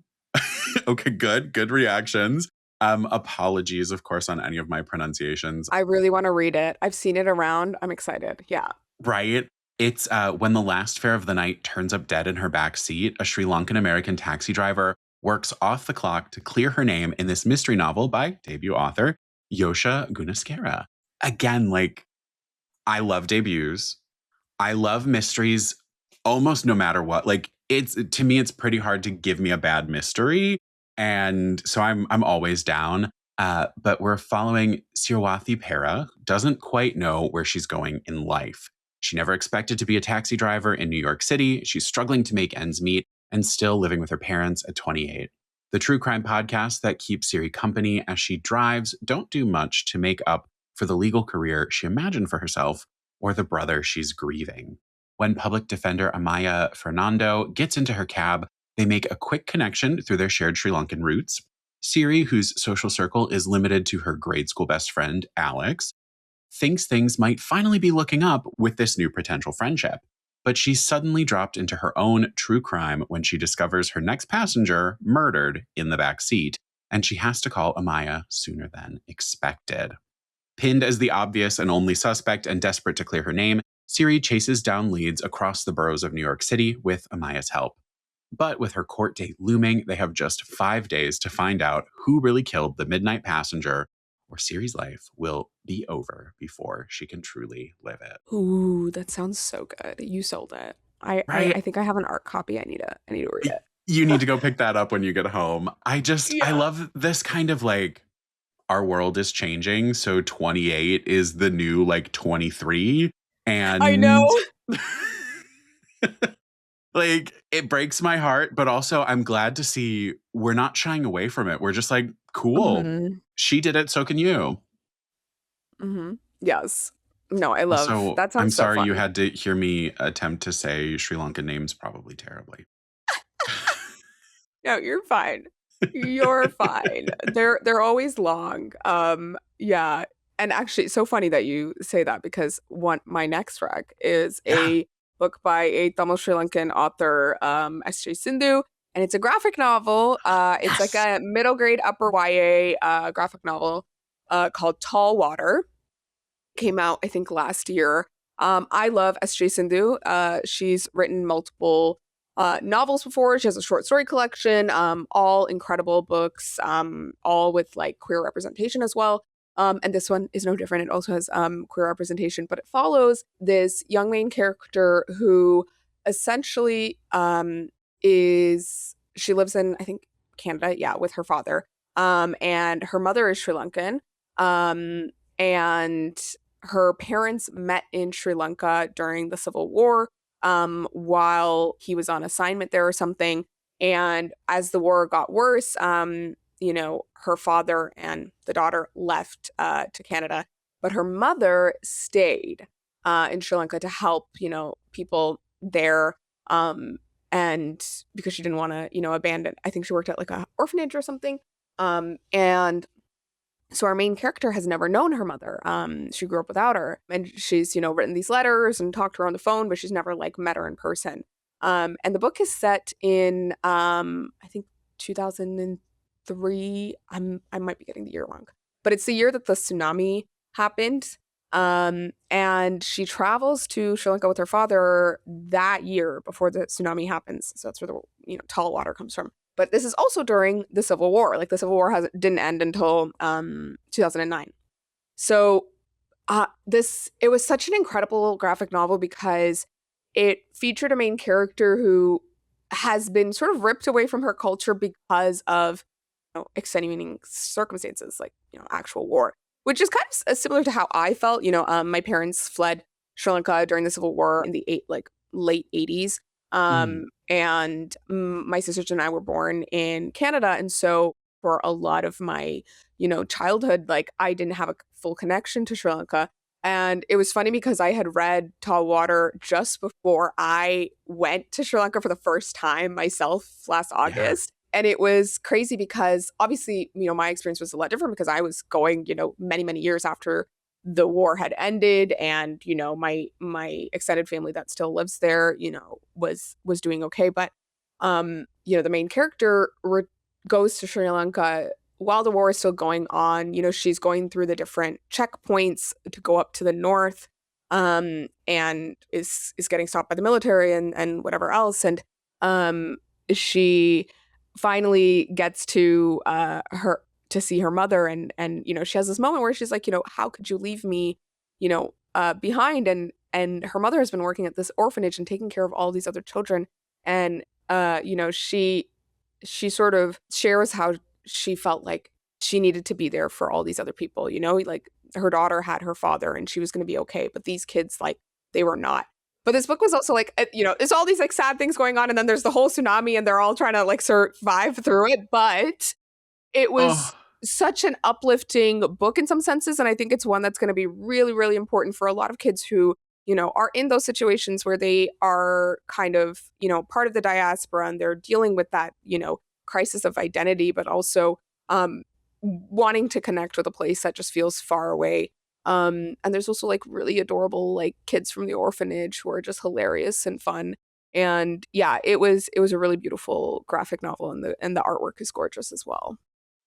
Speaker 1: Okay, good reactions. Apologies, of course, on any of my pronunciations.
Speaker 2: I really want to read it. I've seen it around. I'm excited. Yeah.
Speaker 1: Right? It's when the last fare of the night turns up dead in her back seat, a Sri Lankan American taxi driver works off the clock to clear her name in this mystery novel by debut author Yosha Gunaskara. Again, like, I love debuts. I love mysteries almost no matter what. Like, it's to me, it's pretty hard to give me a bad mystery. And so I'm always down. But we're following Sirwathi Pera, doesn't quite know where she's going in life. She never expected to be a taxi driver in New York City. She's struggling to make ends meet and still living with her parents at 28. The true crime podcasts that keep Siri company as she drives don't do much to make up for the legal career she imagined for herself or the brother she's grieving. When public defender Amaya Fernando gets into her cab, they make a quick connection through their shared Sri Lankan roots. Siri, whose social circle is limited to her grade school best friend, Alex, thinks things might finally be looking up with this new potential friendship. But she's suddenly dropped into her own true crime when she discovers her next passenger murdered in the back seat, and she has to call Amaya sooner than expected. Pinned as the obvious and only suspect and desperate to clear her name, Siri chases down leads across the boroughs of New York City with Amaya's help. But with her court date looming, they have just 5 days to find out who really killed the midnight passenger, or Siri's life will be over before she can truly live it.
Speaker 2: Ooh, that sounds so good. You sold it. I
Speaker 1: Right?
Speaker 2: think I have an art copy. I need to read it.
Speaker 1: You need to go pick that up when you get home. I
Speaker 2: Yeah.
Speaker 1: love this kind of like, our world is changing. So 28 is the new like 23.
Speaker 2: I know.
Speaker 1: And like, it breaks my heart, but also I'm glad to see we're not shying away from it. We're just like, cool.
Speaker 2: Mhm.
Speaker 1: She did it, so can you.
Speaker 2: Mhm. Yes. No, I love
Speaker 1: Also,
Speaker 2: that
Speaker 1: I'm
Speaker 2: sounds so
Speaker 1: sorry you
Speaker 2: fun.
Speaker 1: had to hear me attempt to say Sri Lankan names probably terribly.
Speaker 2: No, you're fine. You're fine. They're always long. Yeah. And actually, it's so funny that you say that because one my next rec is
Speaker 1: Yeah.
Speaker 2: a book by a Tamil Sri Lankan author, S.J. Sindhu, and it's a graphic novel. It's like
Speaker 1: Yes.
Speaker 2: a middle grade, upper YA graphic novel called Tall Water. Came out, I think, last year. I love S.J. Sindhu. She's written multiple novels before. She has a short story collection, all incredible books, all with like queer representation as well. And this one is no different. It also has queer representation, but it follows this young main character who essentially she lives in, I think, Canada, yeah, with her father. And her mother is Sri Lankan. Um, and her parents met in Sri Lanka during the Civil War while he was on assignment there or something. And as the war got worse, her father and the daughter left to Canada, but her mother stayed in Sri Lanka to help, people there. And because she didn't want to, abandon, I think she worked at like a orphanage or something. And so our main character has never known her mother. She grew up without her, and she's written these letters and talked to her on the phone, but she's never like met her in person. And the book is set in I think 2003. I might be getting the year wrong, but it's the year that the tsunami happened. And she travels to Sri Lanka with her father that year before the tsunami happens. So that's where the tall water comes from. But this is also during the Civil War. Like the Civil War didn't end until 2009. So this it was such an incredible graphic novel because it featured a main character who has been sort of ripped away from her culture because of extenuating circumstances, like actual war, which is kind of similar to how I felt. My parents fled Sri Lanka during the Civil War in the late 80s.
Speaker 1: Mm.
Speaker 2: And my sisters and I were born in Canada, and so for a lot of my childhood, like I didn't have a full connection to Sri Lanka. And it was funny because I had read Tall Water just before I went to Sri Lanka for the first time myself last
Speaker 1: Yeah.
Speaker 2: August. And it was crazy because obviously, my experience was a lot different because I was going, many, many years after the war had ended, and my extended family that still lives there, was doing okay. But the main character goes to Sri Lanka while the war is still going on. She's going through the different checkpoints to go up to the north, and is getting stopped by the military and whatever else. And she finally gets to her to see her mother, and she has this moment where she's like, how could you leave me, behind? And her mother has been working at this orphanage and taking care of all these other children. And she sort of shares how she felt like she needed to be there for all these other people, like her daughter had her father and she was going to be okay, but these kids, like, they were not. But this book was also like, there's all these like sad things going on, and then there's the whole tsunami, and they're all trying to like survive through it. But it
Speaker 1: Oh,
Speaker 2: was such an uplifting book in some senses, and I think it's one that's going to be really, really important for a lot of kids who, are in those situations where they are kind of, part of the diaspora, and they're dealing with that, crisis of identity, but also wanting to connect with a place that just feels far away. And there's also like really adorable like kids from the orphanage who are just hilarious and fun. And yeah, it was a really beautiful graphic novel, and the artwork is gorgeous as well.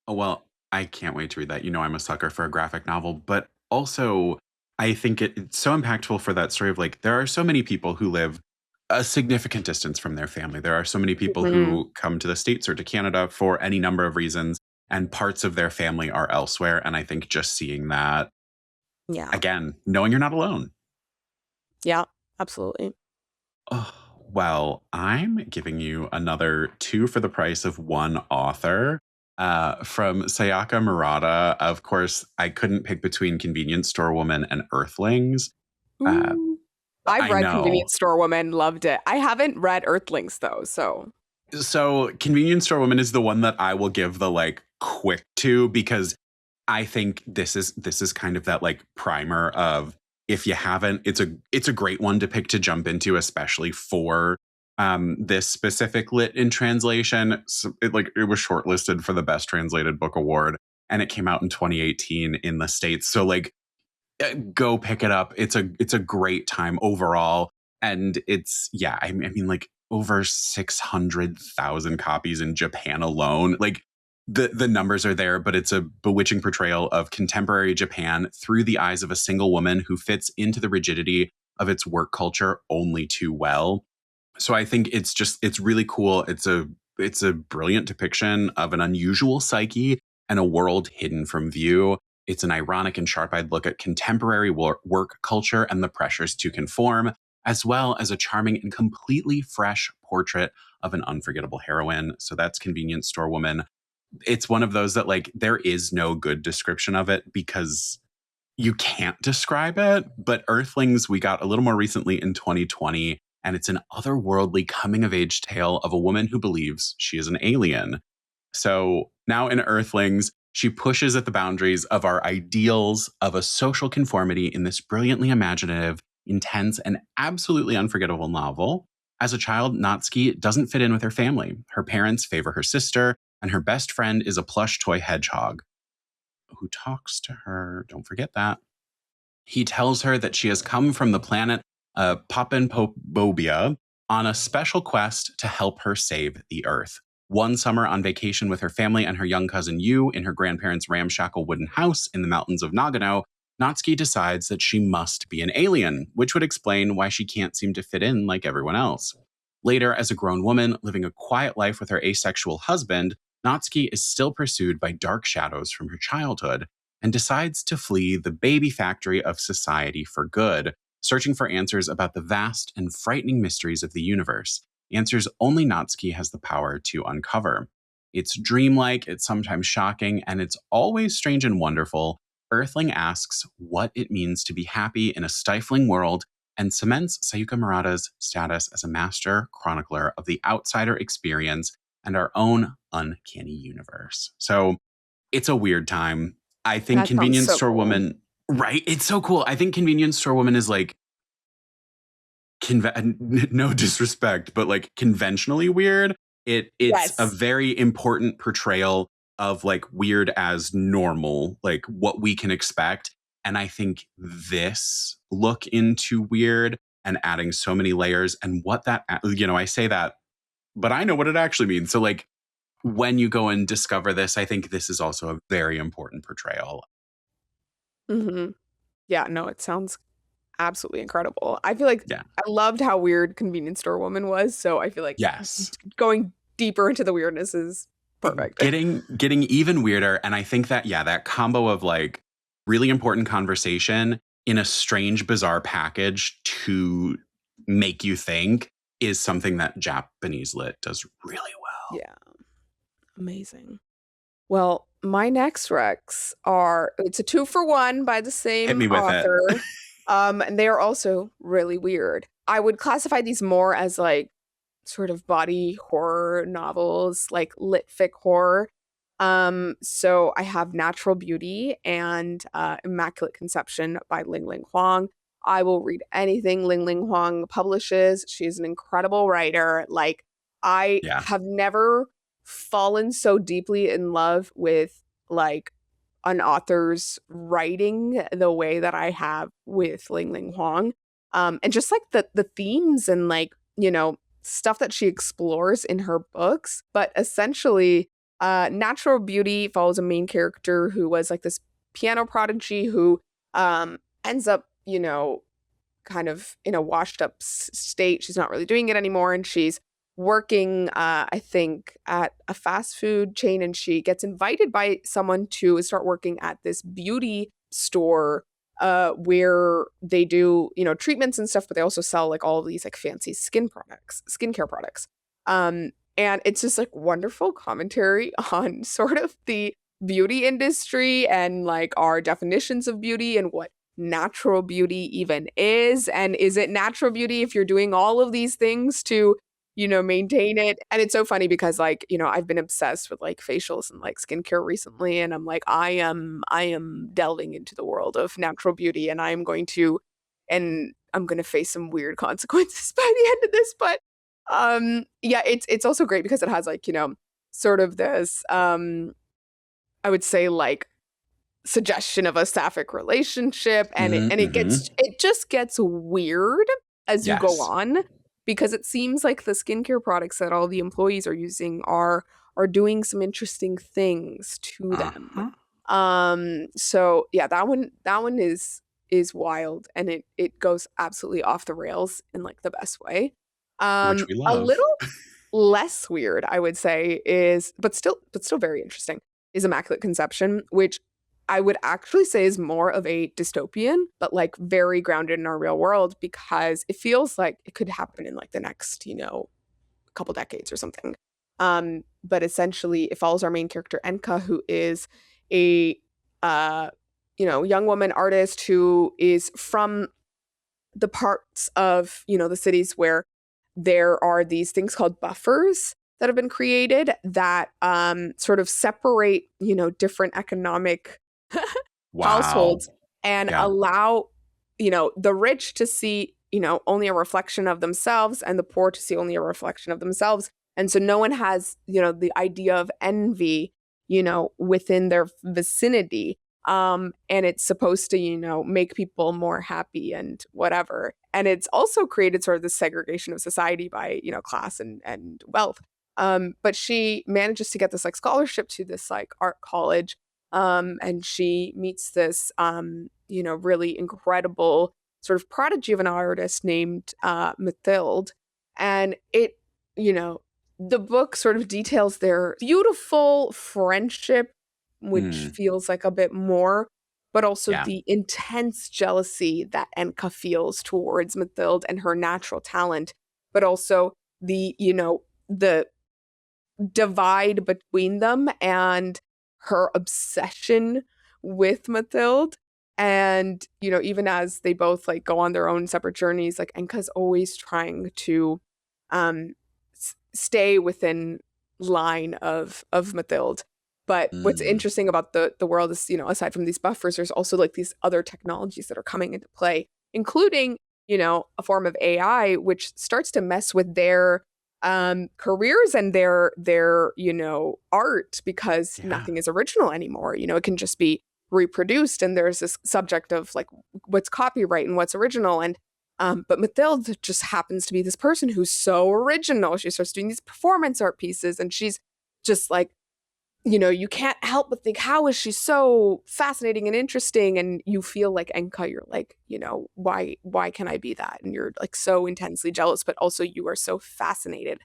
Speaker 1: oh, well, I can't wait to read that. I'm a sucker for a graphic novel, but also I think it's so impactful for that story of like, there are so many people who live a significant distance from their family. There are so many people
Speaker 2: Mhm.
Speaker 1: who come to the States or to Canada for any number of reasons, and parts of their family are elsewhere. And I think just seeing that,
Speaker 2: Yeah.
Speaker 1: again, knowing you're not alone.
Speaker 2: Yeah, absolutely.
Speaker 1: Oh, well, I'm giving you another two for the price of one author. From Sayaka Murata. Of course, I couldn't pick between Convenience Store Woman and Earthlings. Uh,
Speaker 2: Ooh. I've
Speaker 1: I
Speaker 2: read
Speaker 1: know.
Speaker 2: Convenience Store Woman, loved it. I haven't read Earthlings though, so.
Speaker 1: So, Convenience Store Woman is the one that I will give the like quick to, because I think this is kind of that like primer of, if you haven't, it's a great one to pick to jump into, especially for this specific lit in translation. So it was shortlisted for the best translated book award, and it came out in 2018 in the States. So like, go pick it up. It's a great time overall, and it's, yeah. I mean, like, over 600,000 copies in Japan alone. Like, the numbers are there, but it's a bewitching portrayal of contemporary Japan through the eyes of a single woman who fits into the rigidity of its work culture only too well. So I think it's really cool. It's a brilliant depiction of an unusual psyche and a world hidden from view. It's an ironic and sharp-eyed look at contemporary work culture and the pressures to conform, as well as a charming and completely fresh portrait of an unforgettable heroine. So that's Convenience Store Woman. It's one of those that, like, there is no good description of it because you can't describe it. But Earthlings, we got a little more recently in 2020, and it's an otherworldly coming of age tale of a woman who believes she is an alien. So now in Earthlings, she pushes at the boundaries of our ideals of a social conformity in this brilliantly imaginative, intense, and absolutely unforgettable novel. As a child, Natsuki doesn't fit in with her family. Her parents favor her sister, and her best friend is a plush toy hedgehog who talks to her. Don't forget that. He tells her that she has come from the planet Papenpobobia on a special quest to help her save the Earth. One summer on vacation with her family and her young cousin Yu in her grandparents' ramshackle wooden house in the mountains of Nagano, Natsuki decides that she must be an alien, which would explain why she can't seem to fit in like everyone else. Later, as a grown woman living a quiet life with her asexual husband, Natsuki is still pursued by dark shadows from her childhood and decides to flee the baby factory of society for good, searching for answers about the vast and frightening mysteries of the universe, answers only Natsuki has the power to uncover. It's dreamlike, it's sometimes shocking, and it's always strange and wonderful. Earthling asks what it means to be happy in a stifling world and cements Sayuka Murata's status as a master chronicler of the outsider experience and our own uncanny universe. So it's a weird time. I think
Speaker 2: That sounds
Speaker 1: Convenience
Speaker 2: so
Speaker 1: Store
Speaker 2: cool.
Speaker 1: Woman, right? It's so cool. I think Convenience Store Woman is like, no disrespect, but like conventionally weird. It's a
Speaker 2: Yes.
Speaker 1: very important portrayal of like weird as normal, like what we can expect. And I think this look into weird and adding so many layers and what that, I say that, but I know what it actually means. So like when you go and discover this, I think this is also a very important portrayal.
Speaker 2: Hmm. Yeah, no, it sounds absolutely incredible. I feel like
Speaker 1: Yeah.
Speaker 2: I loved how weird Convenience Store Woman was, so I feel like
Speaker 1: Yes.
Speaker 2: going deeper into the weirdness is perfect.
Speaker 1: Getting even weirder. And I think that, yeah, that combo of like really important conversation in a strange, bizarre package to make you think is something that Japanese lit does really well.
Speaker 2: Yeah, amazing. Well, my next recs are it's a 2 for 1 by the
Speaker 1: Hit
Speaker 2: same
Speaker 1: me with it.
Speaker 2: author, and they are also really weird. I would classify these more as, like, sort of body horror novels, like lit fic horror. So I have Natural Beauty and Immaculate Conception by Ling Ling Huang. I will read anything Ling Ling Huang publishes. She's an incredible writer. Like, I
Speaker 1: Yeah.
Speaker 2: have never fallen so deeply in love with like an author's writing the way that I have with Ling Ling Huang. And just like the themes and like, stuff that she explores in her books. But essentially, Natural Beauty follows a main character who was like this piano prodigy who ends up, kind of in a washed up state. She's not really doing it anymore. And she's working, I think, at a fast food chain. And she gets invited by someone to start working at this beauty store where they do, treatments and stuff, but they also sell like all of these like fancy skincare products. And it's just like wonderful commentary on sort of the beauty industry and like our definitions of beauty and what natural beauty even is. And is it natural beauty if you're doing all of these things to, maintain it? And it's so funny because like, I've been obsessed with like facials and like skincare recently. And I'm like, I am delving into the world of natural beauty and I'm going to face some weird consequences by the end of this. But yeah, it's also great because it has like, sort of this, I would say like suggestion of a sapphic relationship, and it
Speaker 1: Hmm.
Speaker 2: and
Speaker 1: Hmm.
Speaker 2: it just gets weird as you go
Speaker 1: Yes.
Speaker 2: on because it seems like the skincare products that all the employees are using are doing some interesting things to them.
Speaker 1: Uh-huh.
Speaker 2: So yeah, that one is wild, and it goes absolutely off the rails in like the best way.
Speaker 1: Which we
Speaker 2: A
Speaker 1: love.
Speaker 2: little less weird, I would say, is but still very interesting, is Immaculate Conception, which I would actually say is more of a dystopian, but like very grounded in our real world because it feels like it could happen in like the next, couple decades or something. But essentially it follows our main character Enka, who is a young woman artist who is from the parts of, the cities where there are these things called buffers that have been created that sort of separate, different economic
Speaker 1: Wow.
Speaker 2: households and
Speaker 1: Yeah.
Speaker 2: allow, the rich to see, only a reflection of themselves and the poor to see only a reflection of themselves. And so no one has, the idea of envy, within their vicinity. And it's supposed to, make people more happy and whatever. And it's also created sort of this segregation of society by, class and wealth. But she manages to get this like scholarship to this like art college, and she meets this, really incredible sort of prodigy of an artist named Mathilde. And you know, the book sort of details their beautiful friendship, which
Speaker 1: Mm.
Speaker 2: feels like a bit more, but also
Speaker 1: Yeah.
Speaker 2: the intense jealousy that Enka feels towards Mathilde and her natural talent, but also the divide between them and her obsession with Mathilde. And, even as they both like go on their own separate journeys, like Enka's always trying to um stay within line of Mathilde. But what's
Speaker 1: Mm.
Speaker 2: interesting about the world is, aside from these buffers, there's also like these other technologies that are coming into play, including, a form of AI, which starts to mess with their careers and their art, because
Speaker 1: Yeah.
Speaker 2: nothing is original anymore. It can just be reproduced, and there's this subject of like what's copyright and what's original. And but Mathilde just happens to be this person who's so original. She starts doing these performance art pieces, and she's just like, you can't help but think, how is she so fascinating and interesting? And you feel like Enka, you're like, why can I be that? And you're like so intensely jealous, but also you are so fascinated.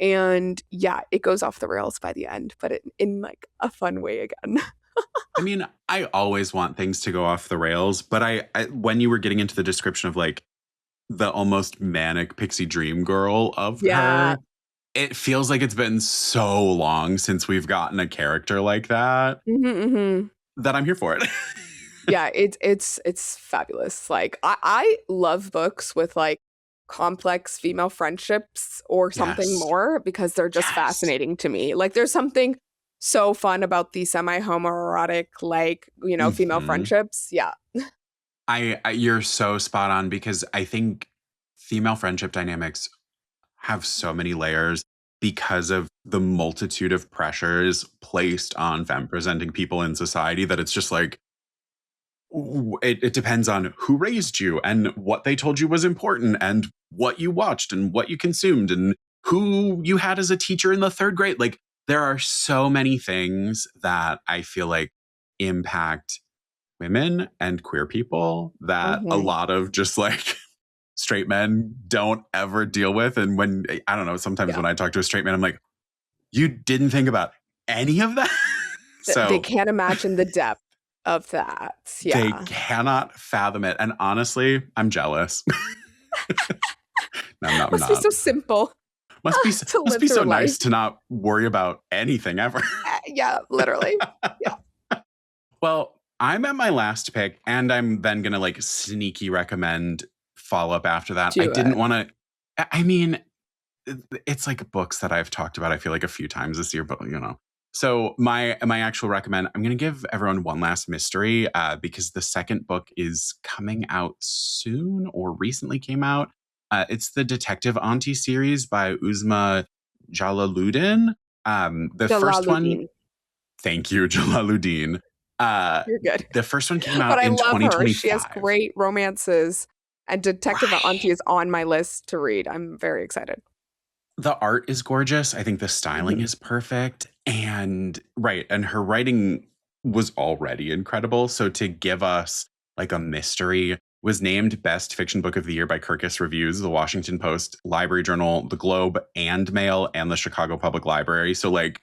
Speaker 2: And yeah, it goes off the rails by the end, but in like a fun way again.
Speaker 1: I mean, I always want things to go off the rails, but I when you were getting into the description of like the almost manic pixie dream girl of
Speaker 2: Yeah.
Speaker 1: her, it feels like it's been so long since we've gotten a character like that
Speaker 2: Hmm.
Speaker 1: that I'm here for it.
Speaker 2: Yeah, it's fabulous. Like I love books with like complex female friendships or something
Speaker 1: Yes.
Speaker 2: more, because they're just
Speaker 1: Yes.
Speaker 2: fascinating to me. Like there's something so fun about the semi-homoerotic, like, female
Speaker 1: Mhm.
Speaker 2: friendships. Yeah.
Speaker 1: I you're so spot on because I think female friendship dynamics have so many layers because of the multitude of pressures placed on femme presenting people in society that it's just like it depends on who raised you and what they told you was important and what you watched and what you consumed and who you had as a teacher in the third grade. Like there are so many things that I feel like impact women and queer people that a
Speaker 2: Hmm.
Speaker 1: lot of just like straight men don't ever deal with. And when I don't know, sometimes
Speaker 2: Yeah.
Speaker 1: when I talk to a straight man, I'm like, you didn't think about any of that?
Speaker 2: They
Speaker 1: So
Speaker 2: can't imagine the depth of that.
Speaker 1: they
Speaker 2: Yeah.
Speaker 1: cannot fathom it. And honestly, I'm jealous. No, I'm not. I'm
Speaker 2: Must be so
Speaker 1: not.
Speaker 2: simple to
Speaker 1: Must
Speaker 2: live
Speaker 1: be so
Speaker 2: through life.
Speaker 1: nice to not worry about anything ever.
Speaker 2: Yeah, literally. Yeah.
Speaker 1: Well, I'm at my last pick, and I'm then gonna like sneaky recommend follow up after that. I
Speaker 2: Do
Speaker 1: didn't
Speaker 2: it.
Speaker 1: want to. I mean, it's like books that I've talked about. I feel like a few times this year, but you know. So my actual recommend, I'm going to give everyone one last mystery because the second book is coming out soon or recently came out. It's the Detective Auntie series by Uzma Jalaluddin. The first one,
Speaker 2: Jalaluddin.
Speaker 1: thank you, Jalaluddin. Uh,
Speaker 2: You're good.
Speaker 1: the first one came
Speaker 2: But
Speaker 1: out
Speaker 2: I
Speaker 1: in
Speaker 2: love her. She has
Speaker 1: 2025.
Speaker 2: great romances, and Detective Auntie
Speaker 1: Right.
Speaker 2: is on my list to read. I'm very excited.
Speaker 1: The art is gorgeous. I think the styling
Speaker 2: Mhm.
Speaker 1: is perfect. And right. And her writing was already incredible. So to give us like a mystery was named Best Fiction Book of the Year by Kirkus Reviews, the Washington Post, Library Journal, the Globe and Mail, and the Chicago Public Library. So like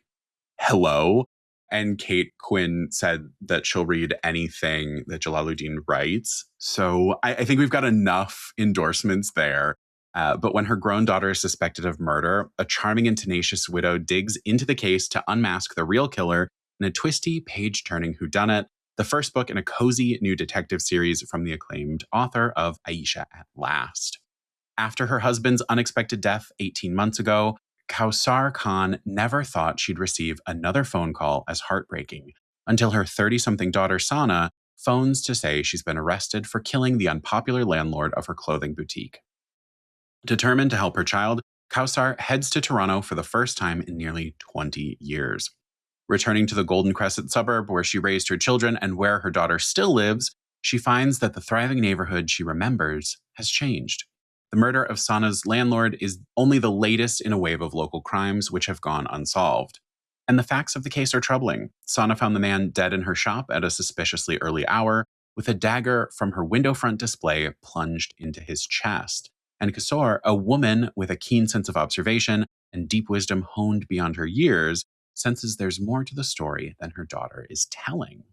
Speaker 1: hello. And Kate Quinn said that she'll read anything that Jalaluddin writes. So I think we've got enough endorsements there. But when her grown daughter is suspected of murder, a charming and tenacious widow digs into the case to unmask the real killer in a twisty, page turning whodunit, the first book in a cozy new detective series from the acclaimed author of Aisha at Last. After her husband's unexpected death 18 months ago, Kausar Khan never thought she'd receive another phone call as heartbreaking until her 30 something daughter Sana phones to say she's been arrested for killing the unpopular landlord of her clothing boutique. Determined to help her child, Kausar heads to Toronto for the first time in nearly 20 years. Returning to the Golden Crescent suburb where she raised her children and where her daughter still lives, she finds that the thriving neighborhood she remembers has changed. The murder of Sana's landlord is only the latest in a wave of local crimes which have gone unsolved. And the facts of the case are troubling. Sana found the man dead in her shop at a suspiciously early hour, with a dagger from her window front display plunged into his chest. And Kasor, a woman with a keen sense of observation and deep wisdom honed beyond her years, senses there's more to the story than her daughter is telling.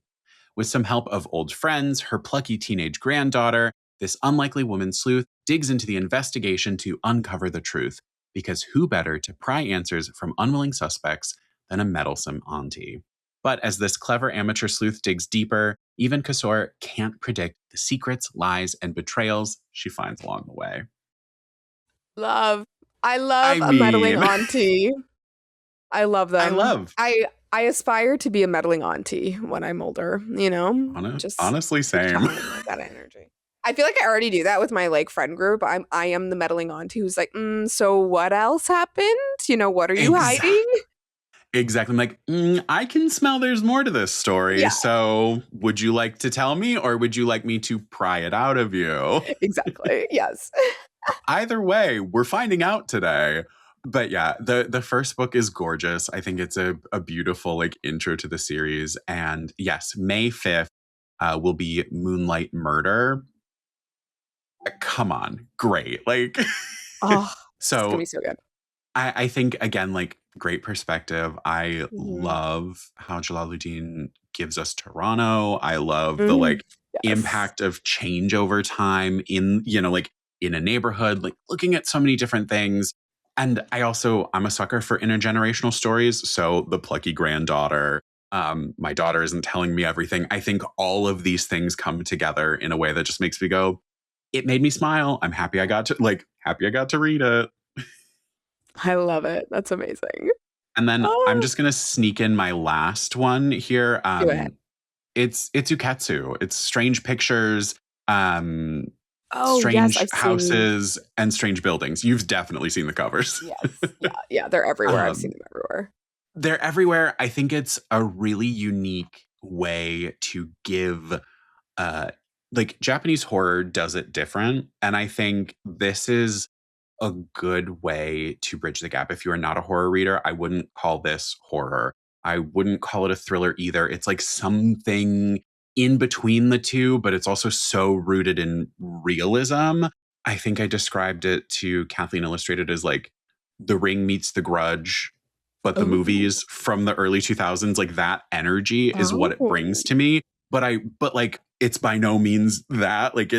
Speaker 1: With some help of old friends, her plucky teenage granddaughter, this unlikely woman sleuth digs into the investigation to uncover the truth, because who better to pry answers from unwilling suspects than a meddlesome auntie? But as this clever amateur sleuth digs deeper, even Kasor can't predict the secrets, lies, and betrayals she finds along the way.
Speaker 2: Love. I
Speaker 1: I
Speaker 2: love a meddling
Speaker 1: mean,
Speaker 2: auntie. I love
Speaker 1: I
Speaker 2: them.
Speaker 1: love,
Speaker 2: I aspire to be a meddling auntie when I'm older, just
Speaker 1: honestly,
Speaker 2: take
Speaker 1: same.
Speaker 2: time, like that energy. I feel like I already do that with my like friend group. I am the meddling auntie who's like, so what else happened? What are you
Speaker 1: Exactly.
Speaker 2: hiding?
Speaker 1: Exactly. I'm like, I can smell there's more to this story.
Speaker 2: Yeah,
Speaker 1: So would you like to tell me, or would you like me to pry it out of you?
Speaker 2: exactly. Yes.
Speaker 1: Either way, we're finding out today. But yeah, the first book is gorgeous. I think it's a beautiful like intro to the series. And yes, May 5th will be Moonlight Murder. Come on, great. Like,
Speaker 2: Oh, it's gonna
Speaker 1: so
Speaker 2: be so good.
Speaker 1: I think again, like great perspective. I
Speaker 2: Mhm.
Speaker 1: love how Jalaluddin gives us Toronto. I love the
Speaker 2: Mm,
Speaker 1: like
Speaker 2: yes.
Speaker 1: impact of change over time in, like in a neighborhood, like looking at so many different things. And I'm a sucker for intergenerational stories. So the plucky granddaughter, my daughter isn't telling me everything. I think all of these things come together in a way that just makes me go, it made me smile. I'm happy I got to read it.
Speaker 2: I love it. That's amazing.
Speaker 1: And then I'm
Speaker 2: Oh,
Speaker 1: just gonna sneak in my last one here.
Speaker 2: do it.
Speaker 1: It's Uketsu. It's Strange Pictures, um,
Speaker 2: Oh, yes,
Speaker 1: Strange
Speaker 2: I've seen.
Speaker 1: Houses, and Strange Buildings. You've definitely seen the covers.
Speaker 2: Yes. Yeah, yeah, they're everywhere. I've seen
Speaker 1: um,
Speaker 2: them everywhere.
Speaker 1: they're everywhere. I think it's a really unique way to give uh like Japanese horror does it different. And I think this is a good way to bridge the gap. If you are not a horror reader, I wouldn't call this horror. I wouldn't call it a thriller either. It's like something in between the two, but it's also so rooted in realism. I think I described it to Kathleen Illustrated as like The Ring meets The Grudge, but the
Speaker 2: Oh.
Speaker 1: movies from the early 2000s, like that energy is what it
Speaker 2: Oh.
Speaker 1: brings to me. But like, it's by no means that. Like,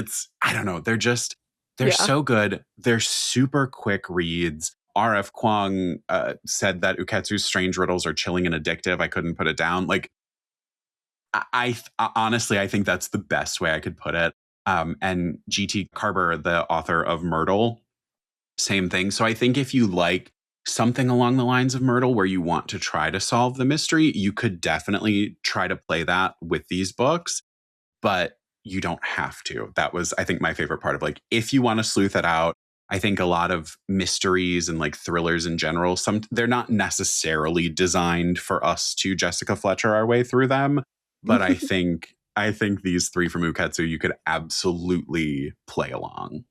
Speaker 1: I don't know. They're
Speaker 2: Yeah.
Speaker 1: so good. They're super quick reads. R.F. Kuang said that Uketsu's strange riddles are chilling and addictive. I couldn't put it down. Like, honestly, I think that's the best way I could put it. And G.T. Carber, the author of Myrtle, same thing. So I think if you like something along the lines of Myrtle where you want to try to solve the mystery, you could definitely try to play that with these books, but you don't have to. That was, I think, my favorite part of like, if you want to sleuth it out. I think a lot of mysteries and like thrillers in general, they're not necessarily designed for us to Jessica Fletcher our way through them. But I think these three from Uketsu you could absolutely play along.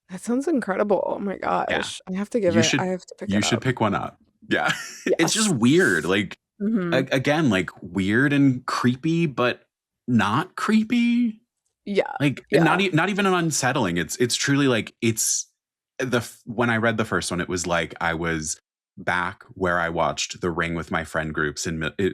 Speaker 2: That sounds incredible. Oh my
Speaker 1: Yeah.
Speaker 2: gosh.
Speaker 1: You
Speaker 2: I
Speaker 1: should
Speaker 2: have to pick
Speaker 1: you
Speaker 2: it
Speaker 1: should
Speaker 2: up.
Speaker 1: pick one up. Yeah. It's just
Speaker 2: Yes.
Speaker 1: weird. Like
Speaker 2: Mhm.
Speaker 1: again, like weird and creepy, but not creepy.
Speaker 2: Yeah.
Speaker 1: Like
Speaker 2: Yeah.
Speaker 1: not even unsettling. It's truly like when I read the first one, it was like I was back where I watched The Ring with my friend groups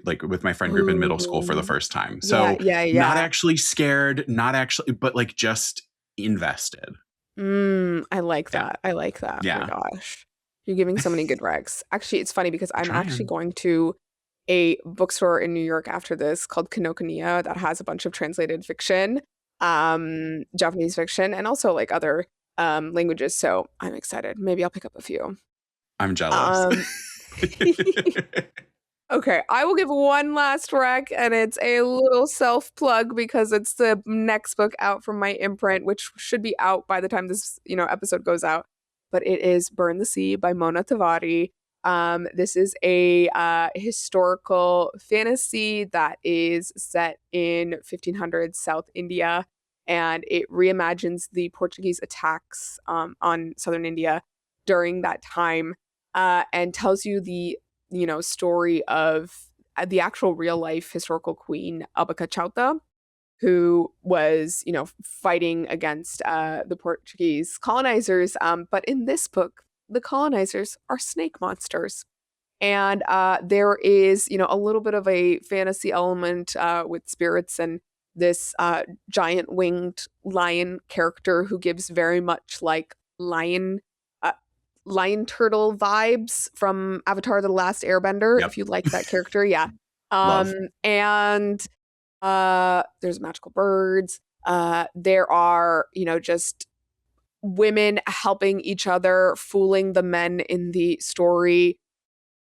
Speaker 1: like with my friend group in middle school for the
Speaker 2: Ooh.
Speaker 1: first time.
Speaker 2: Yeah,
Speaker 1: So
Speaker 2: yeah,
Speaker 1: not
Speaker 2: yeah.
Speaker 1: actually scared, not actually, but like just invested.
Speaker 2: I like
Speaker 1: Yeah.
Speaker 2: that. I like that. Oh my
Speaker 1: Yeah.
Speaker 2: gosh. You're giving so many good recs. Actually, it's funny because I'm actually
Speaker 1: Trying.
Speaker 2: going to a bookstore in New York after this called Kinokuniya that has a bunch of translated fiction, Japanese fiction, and also like other languages. So I'm excited. Maybe I'll pick up a few.
Speaker 1: I'm jealous.
Speaker 2: Um Okay, I will give one last rec, and it's a little self plug because it's the next book out from my imprint, which should be out by the time this episode goes out. But it is "Burn the Sea" by Mona Tavari. This is a historical fantasy that is set in 1500s South India, and it reimagines the Portuguese attacks on southern India during that time, and tells you the story of the actual real life historical queen Abaka Chauta, who was, fighting against the Portuguese colonizers. But in this book, the colonizers are snake monsters. And there is, a little bit of a fantasy element with spirits and this giant winged lion character who gives very much like uh, lion turtle vibes from Avatar: The Last Airbender.
Speaker 1: Yep.
Speaker 2: If you like that character, yeah.
Speaker 1: Love.
Speaker 2: And there's magical birds. There are, just women helping each other, fooling the men in the story,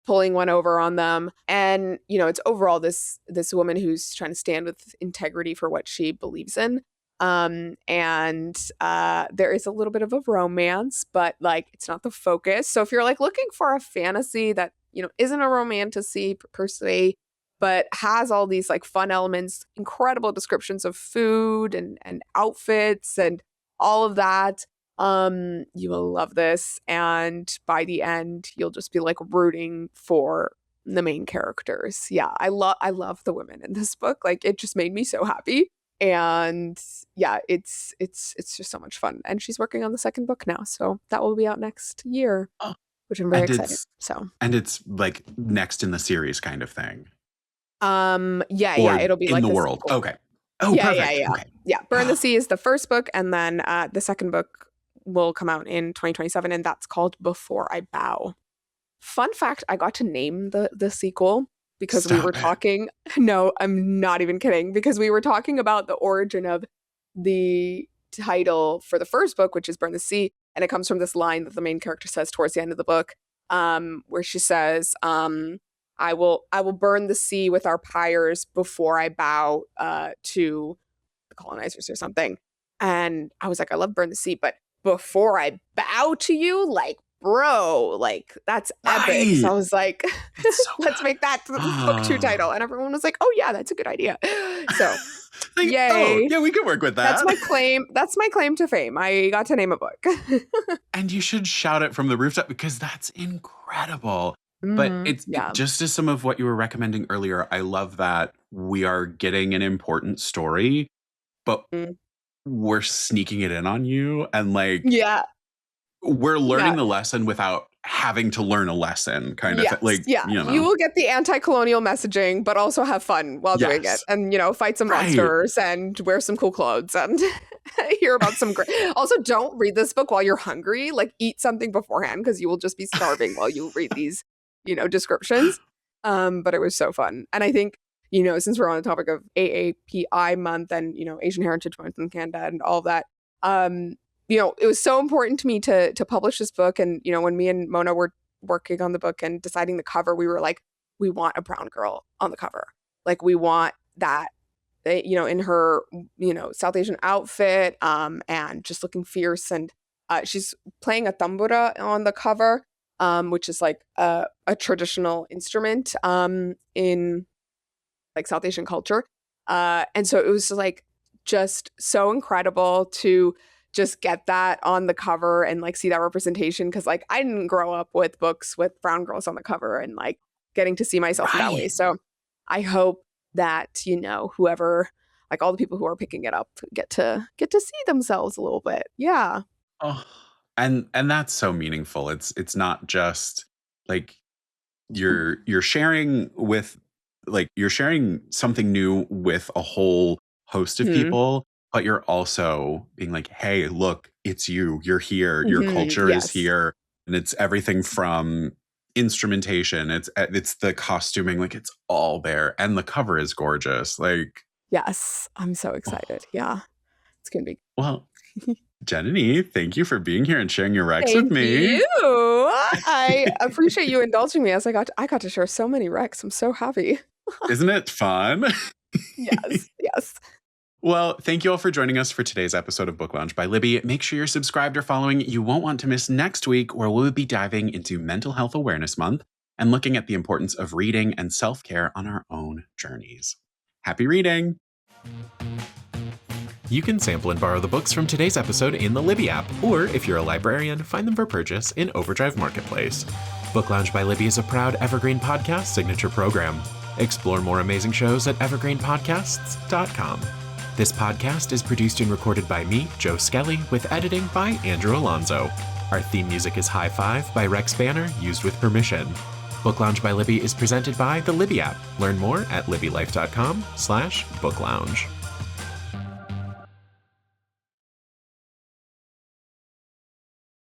Speaker 2: pulling one over on them. And it's overall this woman who's trying to stand with integrity for what she believes in. And there is a little bit of a romance, but like it's not the focus. So if you're like looking for a fantasy that, isn't a romantasy per se, but has all these like fun elements, incredible descriptions of food and outfits and all of that, you will love this. And by the end, you'll just be like rooting for the main characters. Yeah, I love the women in this book. Like it just made me so happy. And yeah, it's just so much fun. And she's working on the second book now, so that will be out next year,
Speaker 1: Oh,
Speaker 2: which I'm very
Speaker 1: and
Speaker 2: excited.
Speaker 1: it's
Speaker 2: So,
Speaker 1: and it's like next in the series kind of thing,
Speaker 2: yeah,
Speaker 1: or
Speaker 2: it'll be
Speaker 1: in
Speaker 2: like
Speaker 1: the
Speaker 2: the
Speaker 1: world.
Speaker 2: sequel.
Speaker 1: Okay. Oh,
Speaker 2: Yeah, yeah,
Speaker 1: perfect.
Speaker 2: yeah.
Speaker 1: Okay.
Speaker 2: Yeah, Burn the Sea is the first book, and then the second book will come out in 2027, and that's called Before I Bow. Fun fact, I got to name the sequel because we were
Speaker 1: Stop it.
Speaker 2: talking. No, I'm not even kidding, because we were talking about the origin of the title for the first book, which is Burn the Sea, and it comes from this line that the main character says towards the end of the book, where she says, I will burn the sea with our pyres before I bow to the colonizers or something. And I was like, I love Burn the Sea, but before I bow to you, like, bro, like that's epic. So
Speaker 1: Right.
Speaker 2: I was like,
Speaker 1: It's so
Speaker 2: let's make that the book 2
Speaker 1: good.
Speaker 2: title. And everyone was like, oh yeah, that's a good idea. So
Speaker 1: Like, oh,
Speaker 2: yay.
Speaker 1: yeah, we could work with
Speaker 2: That's
Speaker 1: that.
Speaker 2: my claim. That's my claim to fame. I got to name a book.
Speaker 1: And you should shout it from the rooftop because that's incredible. But
Speaker 2: Yeah.
Speaker 1: just as some of what you were recommending earlier, I love that we are getting an important story, but
Speaker 2: Mm.
Speaker 1: we're sneaking it in on you. And like,
Speaker 2: Yeah.
Speaker 1: we're
Speaker 2: Yeah.
Speaker 1: learning the lesson without having to learn a lesson kind of thing.
Speaker 2: Yes.
Speaker 1: Like,
Speaker 2: Yeah. You will get the anti-colonial messaging, but also have fun while doing it.
Speaker 1: Yes.
Speaker 2: And, fight some
Speaker 1: Right.
Speaker 2: monsters and wear some cool clothes and hear about some great. Also, don't read this book while you're hungry. Like, eat something beforehand because you will just be starving while you read these, descriptions. But it was so fun. And I think, since we're on the topic of AAPI month and, Asian Heritage Month in Canada and all of that, it was so important to me to publish this book. And, when me and Mona were working on the book and deciding the cover, we were like, we want a brown girl on the cover. Like, we want that, in her, South Asian outfit, and just looking fierce. And she's playing a tambura on the cover, which is like a traditional instrument in like South Asian culture. And so it was like just so incredible to just get that on the cover and like see that representation, because like I didn't grow up with books with brown girls on the cover and like getting to see myself in that way.
Speaker 1: Right.
Speaker 2: So I hope that whoever, like all the people who are picking it up, get to see themselves a little bit. Yeah.
Speaker 1: Oh, and that's so meaningful. It's not just like you're sharing with you're sharing something new with a whole host of
Speaker 2: Hmm.
Speaker 1: people, but you're also being like, hey, look, it's you. You're here. Your culture is
Speaker 2: Yes.
Speaker 1: here. And it's everything from instrumentation. It's the costuming, like it's all there. And the cover is gorgeous. Like,
Speaker 2: Yes. I'm so
Speaker 1: oh,
Speaker 2: excited. Yeah. It's gonna be.
Speaker 1: well, Jananie, thank you for being here and sharing your Rex with
Speaker 2: Thank
Speaker 1: me.
Speaker 2: you. I appreciate you indulging me as I got to share so many recs. I'm so happy.
Speaker 1: Isn't it fun?
Speaker 2: Yes. Yes.
Speaker 1: Well, thank you all for joining us for today's episode of Book Lounge by Libby. Make sure you're subscribed or following. You won't want to miss next week, where we'll be diving into Mental Health Awareness Month and looking at the importance of reading and self-care on our own journeys. Happy reading! You can sample and borrow the books from today's episode in the Libby app, or if you're a librarian, find them for purchase in Overdrive Marketplace. Book Lounge by Libby is a proud Evergreen Podcast signature program. Explore more amazing shows at evergreenpodcasts.com. This podcast is produced and recorded by me, Joe Skelly, with editing by Andrew Alonzo. Our theme music is High Five by Rex Banner, used with permission. Book Lounge by Libby is presented by the Libby app. Learn more at libbylife.com/booklounge.